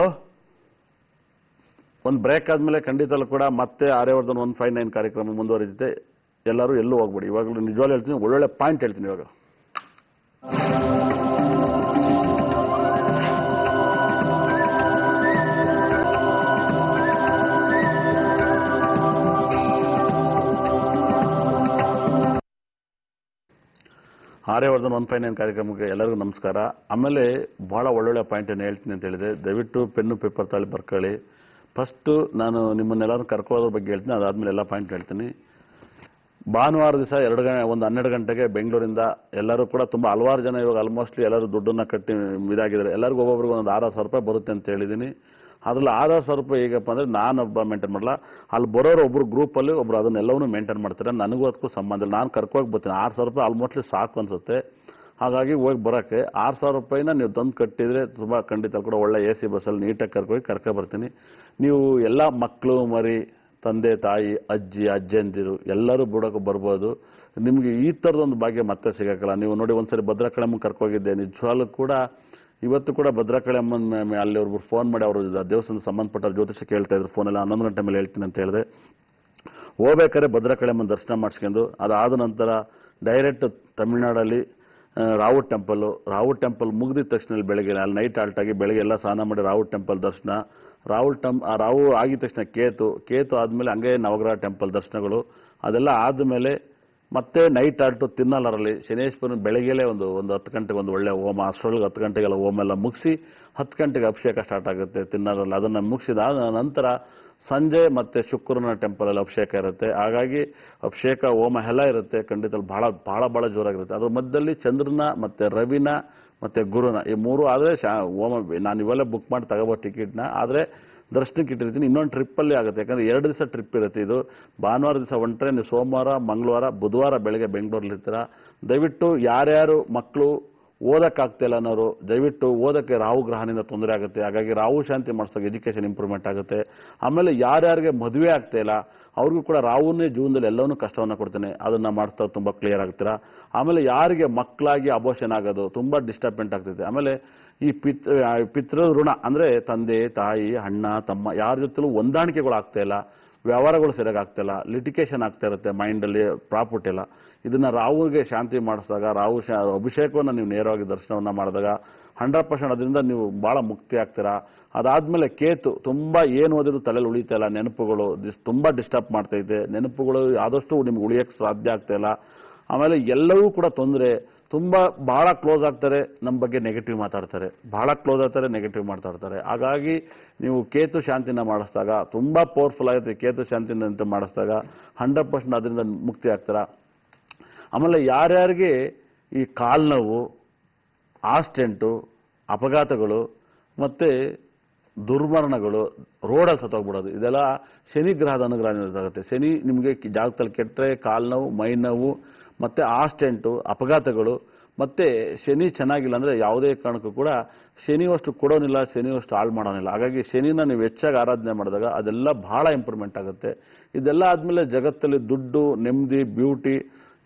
ಒಂದು ಬ್ರೇಕ್ ಆದ್ಮೇಲೆ ಖಂಡಿತಲ್ಲೂ ಕೂಡ ಮತ್ತೆ ಆರ್ಯವರ್ಧನ್ 159 ಕಾರ್ಯಕ್ರಮ ಮುಂದುವರಿಯುತ್ತೆ. ಎಲ್ಲರೂ ಎಲ್ಲೂ ಹೋಗ್ಬೇಡಿ. ಇವಾಗಲೂ ನಿಜವಾಗ್ಲೂ ಹೇಳ್ತೀನಿ, ಒಳ್ಳೊಳ್ಳೆ ಪಾಯಿಂಟ್ ಹೇಳ್ತೀನಿ ಇವಾಗ. ಆರ್ಯವರ್ಧನ್ 159 ಕಾರ್ಯಕ್ರಮಕ್ಕೆ ಎಲ್ಲರಿಗೂ ನಮಸ್ಕಾರ. ಆಮೇಲೆ ಬಹಳ ಒಳ್ಳೊಳ್ಳೆ ಪಾಯಿಂಟ್ ಏನು ಹೇಳ್ತೀನಿ ಅಂತ ಹೇಳಿದೆ. ದಯವಿಟ್ಟು ಪೆನ್ನು ಪೇಪರ್ ತಾಳಿ ಬರ್ಕೊಳ್ಳಿ. ಫಸ್ಟು ನಾನು ನಿಮ್ಮನ್ನೆಲ್ಲರೂ ಕರ್ಕೋದ್ರ ಬಗ್ಗೆ ಹೇಳ್ತೀನಿ, ಅದಾದ್ಮೇಲೆ ಎಲ್ಲ ಪಾಯಿಂಟ್ ಹೇಳ್ತೀನಿ. ಭಾನುವಾರ ದಿವಸ 12 ಗಂಟೆಗೆ ಬೆಂಗಳೂರಿಂದ ಎಲ್ಲರೂ ಕೂಡ ತುಂಬ ಹಲವಾರು ಜನ ಇವಾಗ ಆಲ್ಮೋಸ್ಟ್ಲಿ ಎಲ್ಲರೂ ದುಡ್ಡನ್ನ ಕಟ್ಟಿ ಇದಾಗಿದ್ದಾರೆ. ಎಲ್ಲರಿಗೂ ಒಬ್ಬೊಬ್ರಿಗೆ ಒಂದು 6,000 ರೂಪಾಯಿ ಬರುತ್ತೆ ಅಂತ ಹೇಳಿದ್ದೀನಿ. ಅದ್ರಲ್ಲಿ 6,000 ರೂಪಾಯಿ ಹೇಗಪ್ಪ ಅಂದರೆ ನಾನೊಬ್ಬ ಮೇಂಟೈನ್ ಮಾಡಲ್ಲ, ಅಲ್ಲಿ ಬರೋರು ಒಬ್ಬರು ಗ್ರೂಪಲ್ಲಿ ಒಬ್ರು ಅದನ್ನೆಲ್ಲವನ್ನೂ ಮೇಂಟೈನ್ ಮಾಡ್ತಾರೆ. ನನಗೂ ಅದಕ್ಕೂ ಸಂಬಂಧ ಇಲ್ಲ, ನಾನು ಕರ್ಕೋಗಿ ಬರ್ತೀನಿ. 6,000 ರೂಪಾಯಿ ಆಲ್ಮೋಸ್ಟ್ಲಿ ಸಾಕು ಅನ್ಸುತ್ತೆ. ಹಾಗಾಗಿ ಹೋಗಿ ಬರೋಕ್ಕೆ 6,000 ರೂಪಾಯಿನ ನೀವು ತಂದು ಕಟ್ಟಿದರೆ ತುಂಬ ಖಂಡಿತ ಕೂಡ ಒಳ್ಳೆ AC ಬಸ್ಸಲ್ಲಿ ನೀಟಾಗಿ ಕರ್ಕೊಬರ್ತೀನಿ. ನೀವು ಎಲ್ಲ ಮಕ್ಕಳು ಮರಿ ತಂದೆ ತಾಯಿ ಅಜ್ಜಿ ಅಜ್ಜಂದಿರು ಎಲ್ಲರೂ ಬಿಡೋಕೆ ಬರ್ಬೋದು. ನಿಮಗೆ ಈ ಥರದೊಂದು ಭಾಗ್ಯ ಮತ್ತೆ ಸಿಗೋಕ್ಕಲ್ಲ. ನೀವು ನೋಡಿ ಒಂದ್ಸರಿ ಭದ್ರಕಾಳಮ್ಮನ ಕರ್ಕೋಗಿದ್ದೆ, ನಿಜವಾಗ್ಲೂ ಕೂಡ ಇವತ್ತು ಕೂಡ ಭದ್ರಕಾಳಮ್ಮನ ಅಲ್ಲಿ ಒಬ್ರು ಫೋನ್ ಮಾಡಿ ಅವರು ದೇವಸ್ಥಾನದ ಸಂಬಂಧಪಟ್ಟ ಜ್ಯೋತಿಷ ಕೇಳ್ತಾ ಇದ್ರು ಫೋನೆಲ್ಲ. 11 ಗಂಟೆ ಮೇಲೆ ಹೇಳ್ತೀನಿ ಅಂತ ಹೇಳಿದೆ. ಹೋಗ್ಬೇಕಾದ್ರೆ ಭದ್ರಕಾಳಮ್ಮನ ದರ್ಶನ ಮಾಡಿಸ್ಕೊಂಡು ಅದಾದ ನಂತರ ಡೈರೆಕ್ಟ್ ತಮಿಳ್ನಾಡಲ್ಲಿ ರಾವುಟ್ ಟೆಂಪಲ್ ಮುಗಿದ ತಕ್ಷಣ ಬೆಳಗ್ಗೆ ಅಲ್ಲಿ ನೈಟ್ ಆಲ್ಟ್ ಆಗಿ ಬೆಳಗ್ಗೆ ಎಲ್ಲ ಸ್ನಾನ ಮಾಡಿ ರಾವುಟ್ ಟೆಂಪಲ್ ದರ್ಶನ, ರಾವು ಆಗಿದ ತಕ್ಷಣ ಕೇತು ಆದಮೇಲೆ ಹಂಗೆ ನವಗ್ರಹ ಟೆಂಪಲ್ ದರ್ಶನಗಳು, ಅದೆಲ್ಲ ಆದಮೇಲೆ ಮತ್ತೆ ನೈಟ್ ಆಲ್ಟು ತಿನ್ನಲರಲ್ಲಿ ಶನೇಶ್ವರನ ಬೆಳಗ್ಗೆಲೇ ಒಂದು 10 ಗಂಟೆಗೆ ಒಂದು ಒಳ್ಳೆ ಹೋಮ, ಅಷ್ಟರೊಳಗೆ 10 ಗಂಟೆಗೆಲ್ಲ ಹೋಮ ಎಲ್ಲ ಮುಗಿಸಿ 10 ಗಂಟೆಗೆ ಅಭಿಷೇಕ ಸ್ಟಾರ್ಟ್ ಆಗುತ್ತೆ ತಿನ್ನಲರಲ್ಲಿ. ಅದನ್ನು ಮುಗಿಸಿದ ನಂತರ ಸಂಜೆ ಮತ್ತೆ ಶುಕ್ರನ ಟೆಂಪಲಲ್ಲಿ ಅಭಿಷೇಕ ಇರುತ್ತೆ. ಹಾಗಾಗಿ ಅಭಿಷೇಕ ಹೋಮ ಎಲ್ಲ ಇರುತ್ತೆ. ಖಂಡಿತ ಬಹಳ ಜೋರಾಗಿರುತ್ತೆ. ಅದ್ರ ಮಧ್ಯದಲ್ಲಿ ಚಂದ್ರನ ಮತ್ತೆ ರವಿನ ಮತ್ತೆ ಗುರುನ ಈ 3 ಆದರೆ ಹೋಮ ನಾನು ಇವೆಲ್ಲ ಬುಕ್ ಮಾಡಿ ತಗೋಬೋದು ಟಿಕೆಟ್ನ. ಆದರೆ ದರ್ಶನಕ್ಕೆ ಇಟ್ಟಿರ್ತೀನಿ. ಇನ್ನೊಂದು ಟ್ರಿಪ್ಪಲ್ಲಿ ಆಗುತ್ತೆ, ಯಾಕಂದರೆ 2 ದಿವಸ ಟ್ರಿಪ್ ಇರುತ್ತೆ. ಇದು ಭಾನುವಾರ ದಿವಸ ಹೊಂಟ್ರೆ ನೀವು ಸೋಮವಾರ ಮಂಗಳವಾರ ಬುಧವಾರ ಬೆಳಗ್ಗೆ ಬೆಂಗಳೂರಲ್ಲಿ ಇರ್ತೀರ. ದಯವಿಟ್ಟು ಯಾರ್ಯಾರು ಮಕ್ಕಳು ಓದಕ್ಕಾಗ್ತಿಲ್ಲ ಅನ್ನೋರು ದಯವಿಟ್ಟು ಓದಕ್ಕೆ ರಾಹು ಗ್ರಹದಿಂದ ತೊಂದರೆ ಆಗುತ್ತೆ. ಹಾಗಾಗಿ ರಾಹು ಶಾಂತಿ ಮಾಡಿಸೋಕೆ ಎಜುಕೇಷನ್ ಇಂಪ್ರೂವ್ಮೆಂಟ್ ಆಗುತ್ತೆ. ಆಮೇಲೆ ಯಾರ್ಯಾರಿಗೆ ಮದುವೆ ಆಗ್ತಾ ಇಲ್ಲ ಅವ್ರಿಗೂ ಕೂಡ ರಾಹುನೇ ಜೀವನದಲ್ಲಿ ಎಲ್ಲವನ್ನೂ ಕಷ್ಟವನ್ನು ಕೊಡ್ತಾನೆ, ಅದನ್ನು ಮಾಡಿಸ್ತಾ ತುಂಬ ಕ್ಲಿಯರ್ ಆಗ್ತೀರಾ. ಆಮೇಲೆ ಯಾರಿಗೆ ಮಕ್ಕಳಾಗಿ ಅಬೋಷನ್ ಆಗೋದು ತುಂಬ ಡಿಸ್ಟರ್ಬೆಂಟ್ ಆಗ್ತೈತೆ. ಆಮೇಲೆ ಈ ಪಿತೃ ಋಣ ಅಂದರೆ ತಂದೆ ತಾಯಿ ಅಣ್ಣ ತಮ್ಮ ಯಾರ ಜೊತೆಲೂ ಹೊಂದಾಣಿಕೆಗಳು ಆಗ್ತಾ ಇಲ್ಲ, ವ್ಯವಹಾರಗಳು ಸರಿಯಾಗಿ ಆಗ್ತಾ ಇಲ್ಲ, ಲಿಟಿಗೇಷನ್ ಆಗ್ತಾ ಇರುತ್ತೆ ಮೈಂಡಲ್ಲಿ, ಪ್ರಾಪರ್ಟಿ ಎಲ್ಲ. ಇದನ್ನು ರಾಹುಗೆ ಶಾಂತಿ ಮಾಡಿಸಿದಾಗ ಅಭಿಷೇಕವನ್ನು ನೀವು ನೇರವಾಗಿ ದರ್ಶನವನ್ನು ಮಾಡಿದಾಗ 100% ಅದರಿಂದ ನೀವು ಭಾಳ ಮುಕ್ತಿ ಆಗ್ತೀರಾ. ಅದಾದಮೇಲೆ ಕೇತು ತುಂಬ ಏನು ಓದಿದ್ರು ತಲೆಯಲ್ಲಿ ಉಳಿತಾ ಇಲ್ಲ, ನೆನಪುಗಳು ತುಂಬ ಡಿಸ್ಟರ್ಬ್ ಮಾಡ್ತೈತೆ, ನೆನಪುಗಳು ಆದಷ್ಟು ನಿಮ್ಗೆ ಉಳಿಯೋಕ್ಕೆ ಸಾಧ್ಯ ಆಗ್ತಾ ಇಲ್ಲ. ಆಮೇಲೆ ಎಲ್ಲವೂ ಕೂಡ ತೊಂದರೆ, ತುಂಬ ಭಾಳ ಕ್ಲೋಸ್ ಆಗ್ತಾರೆ, ನಮ್ಮ ಬಗ್ಗೆ ನೆಗೆಟಿವ್ ಮಾತಾಡ್ತಾರೆ, ಭಾಳ ಕ್ಲೋಸ್ ಆಗ್ತಾರೆ, ನೆಗೆಟಿವ್ ಮಾತಾಡ್ತಾರೆ. ಹಾಗಾಗಿ ನೀವು ಕೇತು ಶಾಂತಿನ ಮಾಡಿಸಿದಾಗ ತುಂಬ ಪವರ್ಫುಲ್ ಆಗುತ್ತೆ. ಕೇತು ಶಾಂತಿನ ಅಂತ ಮಾಡಿಸಿದಾಗ 100% ಅದರಿಂದ ಮುಕ್ತಿ ಆಗ್ತಾರ. ಆಮೇಲೆ ಯಾರ್ಯಾರಿಗೆ ಈ ಕಾಲು ನೋವು, ಆಕ್ಸಿಡೆಂಟು, ಅಪಘಾತಗಳು ಮತ್ತು ದುರ್ಮರಣಗಳು, ರೋಡಲ್ಲಿ ಸತ್ತೋಗ್ಬಿಡೋದು, ಇದೆಲ್ಲ ಶನಿ ಗ್ರಹದ ಅನುಗ್ರಹ ಆಗುತ್ತೆ. ಶನಿ ನಿಮಗೆ ಜಾಗದಲ್ಲಿ ಕೆಟ್ಟರೆ ಕಾಲು ನೋವು, ಮೈ ನೋವು ಮತ್ತು ಆಕ್ಸಿಡೆಂಟು, ಅಪಘಾತಗಳು, ಮತ್ತು ಶನಿ ಚೆನ್ನಾಗಿಲ್ಲ ಅಂದರೆ ಯಾವುದೇ ಕಾರಣಕ್ಕೂ ಕೂಡ ಶನಿಯಷ್ಟು ಕೊಡೋನಿಲ್ಲ, ಶನಿಯಷ್ಟು ಹಾಳು ಮಾಡೋನಿಲ್ಲ. ಹಾಗಾಗಿ ಶನಿನ ನೀವು ಹೆಚ್ಚಾಗಿ ಆರಾಧನೆ ಮಾಡಿದಾಗ ಅದೆಲ್ಲ ಭಾಳ ಇಂಪ್ರೂವ್ಮೆಂಟ್ ಆಗುತ್ತೆ. ಇದೆಲ್ಲ ಆದಮೇಲೆ ಜಗತ್ತಲ್ಲಿ ದುಡ್ಡು, ನೆಮ್ಮದಿ, ಬ್ಯೂಟಿ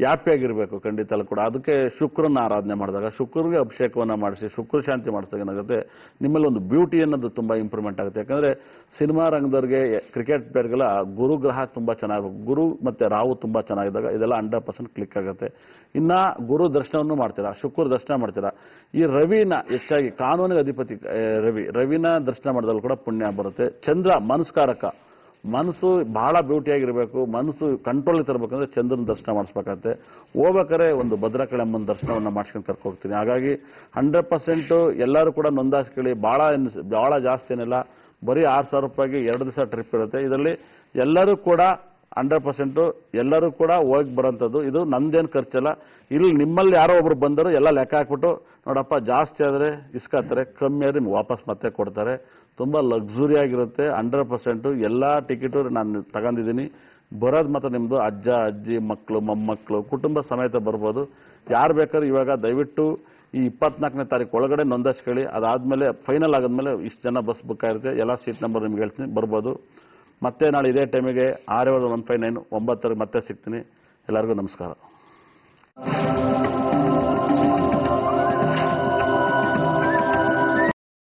ಹ್ಯಾಪಿಯಾಗಿರಬೇಕು ಖಂಡಿತ ಕೂಡ. ಅದಕ್ಕೆ ಶುಕ್ರನ ಆರಾಧನೆ ಮಾಡಿದಾಗ, ಶುಕ್ರನಿಗೆ ಅಭಿಷೇಕವನ್ನು ಮಾಡಿಸಿ ಶುಕ್ರ ಶಾಂತಿ ಮಾಡಿಸಿದಾಗ ಏನಾಗುತ್ತೆ, ನಿಮ್ಮಲ್ಲಿ ಒಂದು ಬ್ಯೂಟಿ ಅನ್ನೋದು ತುಂಬ ಇಂಪ್ರೂವ್ಮೆಂಟ್ ಆಗುತ್ತೆ. ಯಾಕಂದರೆ ಸಿನಿಮಾ ರಂಗದವ್ರಿಗೆ, ಕ್ರಿಕೆಟ್ ಪ್ಲೇಯರ್ಗೆಲ್ಲ ಗುರು ಗ್ರಹ ತುಂಬ ಚೆನ್ನಾಗಿರ್ಬೇಕು. ಗುರು ಮತ್ತು ರಾಹು ತುಂಬ ಚೆನ್ನಾಗಿದ್ದಾಗ ಇದೆಲ್ಲ 100% ಕ್ಲಿಕ್ ಆಗುತ್ತೆ. ಇನ್ನು ಗುರು ದರ್ಶನವನ್ನು ಮಾಡ್ತೀರಾ, ಶುಕ್ರ ದರ್ಶನ ಮಾಡ್ತೀರಾ. ಈ ರವಿನ ಹೆಚ್ಚಾಗಿ ಕಾನೂನಿಗೆ ಅಧಿಪತಿ ರವಿನ ದರ್ಶನ ಮಾಡಿದಾಗ ಕೂಡ ಪುಣ್ಯ ಬರುತ್ತೆ. ಚಂದ್ರ ಮನಸ್ಕಾರಕ, ಮನಸ್ಸು ಬಹಳ ಬ್ಯೂಟಿಯಾಗಿರಬೇಕು, ಮನಸ್ಸು ಕಂಟ್ರೋಲ್ ತರಬೇಕಂದ್ರೆ ಚಂದ್ರನ ದರ್ಶನ ಮಾಡಿಸ್ಬೇಕಾಗತ್ತೆ. ಹೋಗ್ಬೇಕಾದ್ರೆ ಒಂದು ಭದ್ರಕಾಳಮ್ಮನ ದರ್ಶನವನ್ನು ಮಾಡಿಸ್ಕೊಂಡು ಕರ್ಕೋಗ್ತೀನಿ. ಹಾಗಾಗಿ 100% ಎಲ್ಲರೂ ಕೂಡ ನೋಂದಾಯಿಸ್ಕೊಳ್ಳಿ. ಭಾಳ ಜಾಸ್ತಿ ಏನಿಲ್ಲ, ಬರೀ 6,000 ರೂಪಾಯಿಗೆ 2 ದಿವಸ ಟ್ರಿಪ್ ಇರುತ್ತೆ. ಇದರಲ್ಲಿ ಎಲ್ಲರೂ ಕೂಡ 100% ಎಲ್ಲರೂ ಕೂಡ ಹೋಗಿ ಬರೋಂಥದ್ದು. ಇದು ನಂದೇನು ಖರ್ಚಲ್ಲ. ಇಲ್ಲಿ ನಿಮ್ಮಲ್ಲಿ ಯಾರೋ ಒಬ್ರು ಬಂದರು ಎಲ್ಲ ಲೆಕ್ಕ ಹಾಕ್ಬಿಟ್ಟು ನೋಡಪ್ಪ ಜಾಸ್ತಿ ಆದರೆ ಇಸ್ಕೊತಾರೆ, ಕಮ್ಮಿ ಆದರೆ ನಿಮ್ಗೆ ವಾಪಸ್ ಮತ್ತೆ ಕೊಡ್ತಾರೆ. ತುಂಬ ಲಕ್ಸುರಿ ಆಗಿರುತ್ತೆ. 100% ಎಲ್ಲ ಟಿಕೆಟು ನಾನು ತಗೊಂಡಿದ್ದೀನಿ. ಬರೋದು ಮಾತ್ರ ನಿಮ್ಮದು ಅಜ್ಜ ಅಜ್ಜಿ ಮಕ್ಕಳು ಮೊಮ್ಮಕ್ಕಳು ಕುಟುಂಬ ಸಮೇತ ಬರ್ಬೋದು. ಯಾರು ಬೇಕಾದ್ರೂ ಇವಾಗ ದಯವಿಟ್ಟು ಈ 24ನೇ ತಾರೀಕು ಒಳಗಡೆ ನೋಂದಾಯಿಸ್ಕೊಳ್ಳಿ. ಅದಾದಮೇಲೆ ಫೈನಲ್ ಆದಮೇಲೆ ಇಷ್ಟು ಜನ ಬಸ್ ಬುಕ್ ಆಗಿರುತ್ತೆ. ಎಲ್ಲ ಸೀಟ್ ನಂಬರ್ ನಿಮ್ಗೆ ಹೇಳ್ತೀನಿ, ಬರ್ಬೋದು. ಮತ್ತೆ ನಾಳೆ ಇದೇ ಟೈಮಿಗೆ 6 159 9 ಮತ್ತೆ ಸಿಗ್ತೀನಿ. ಎಲ್ಲರಿಗೂ ನಮಸ್ಕಾರ.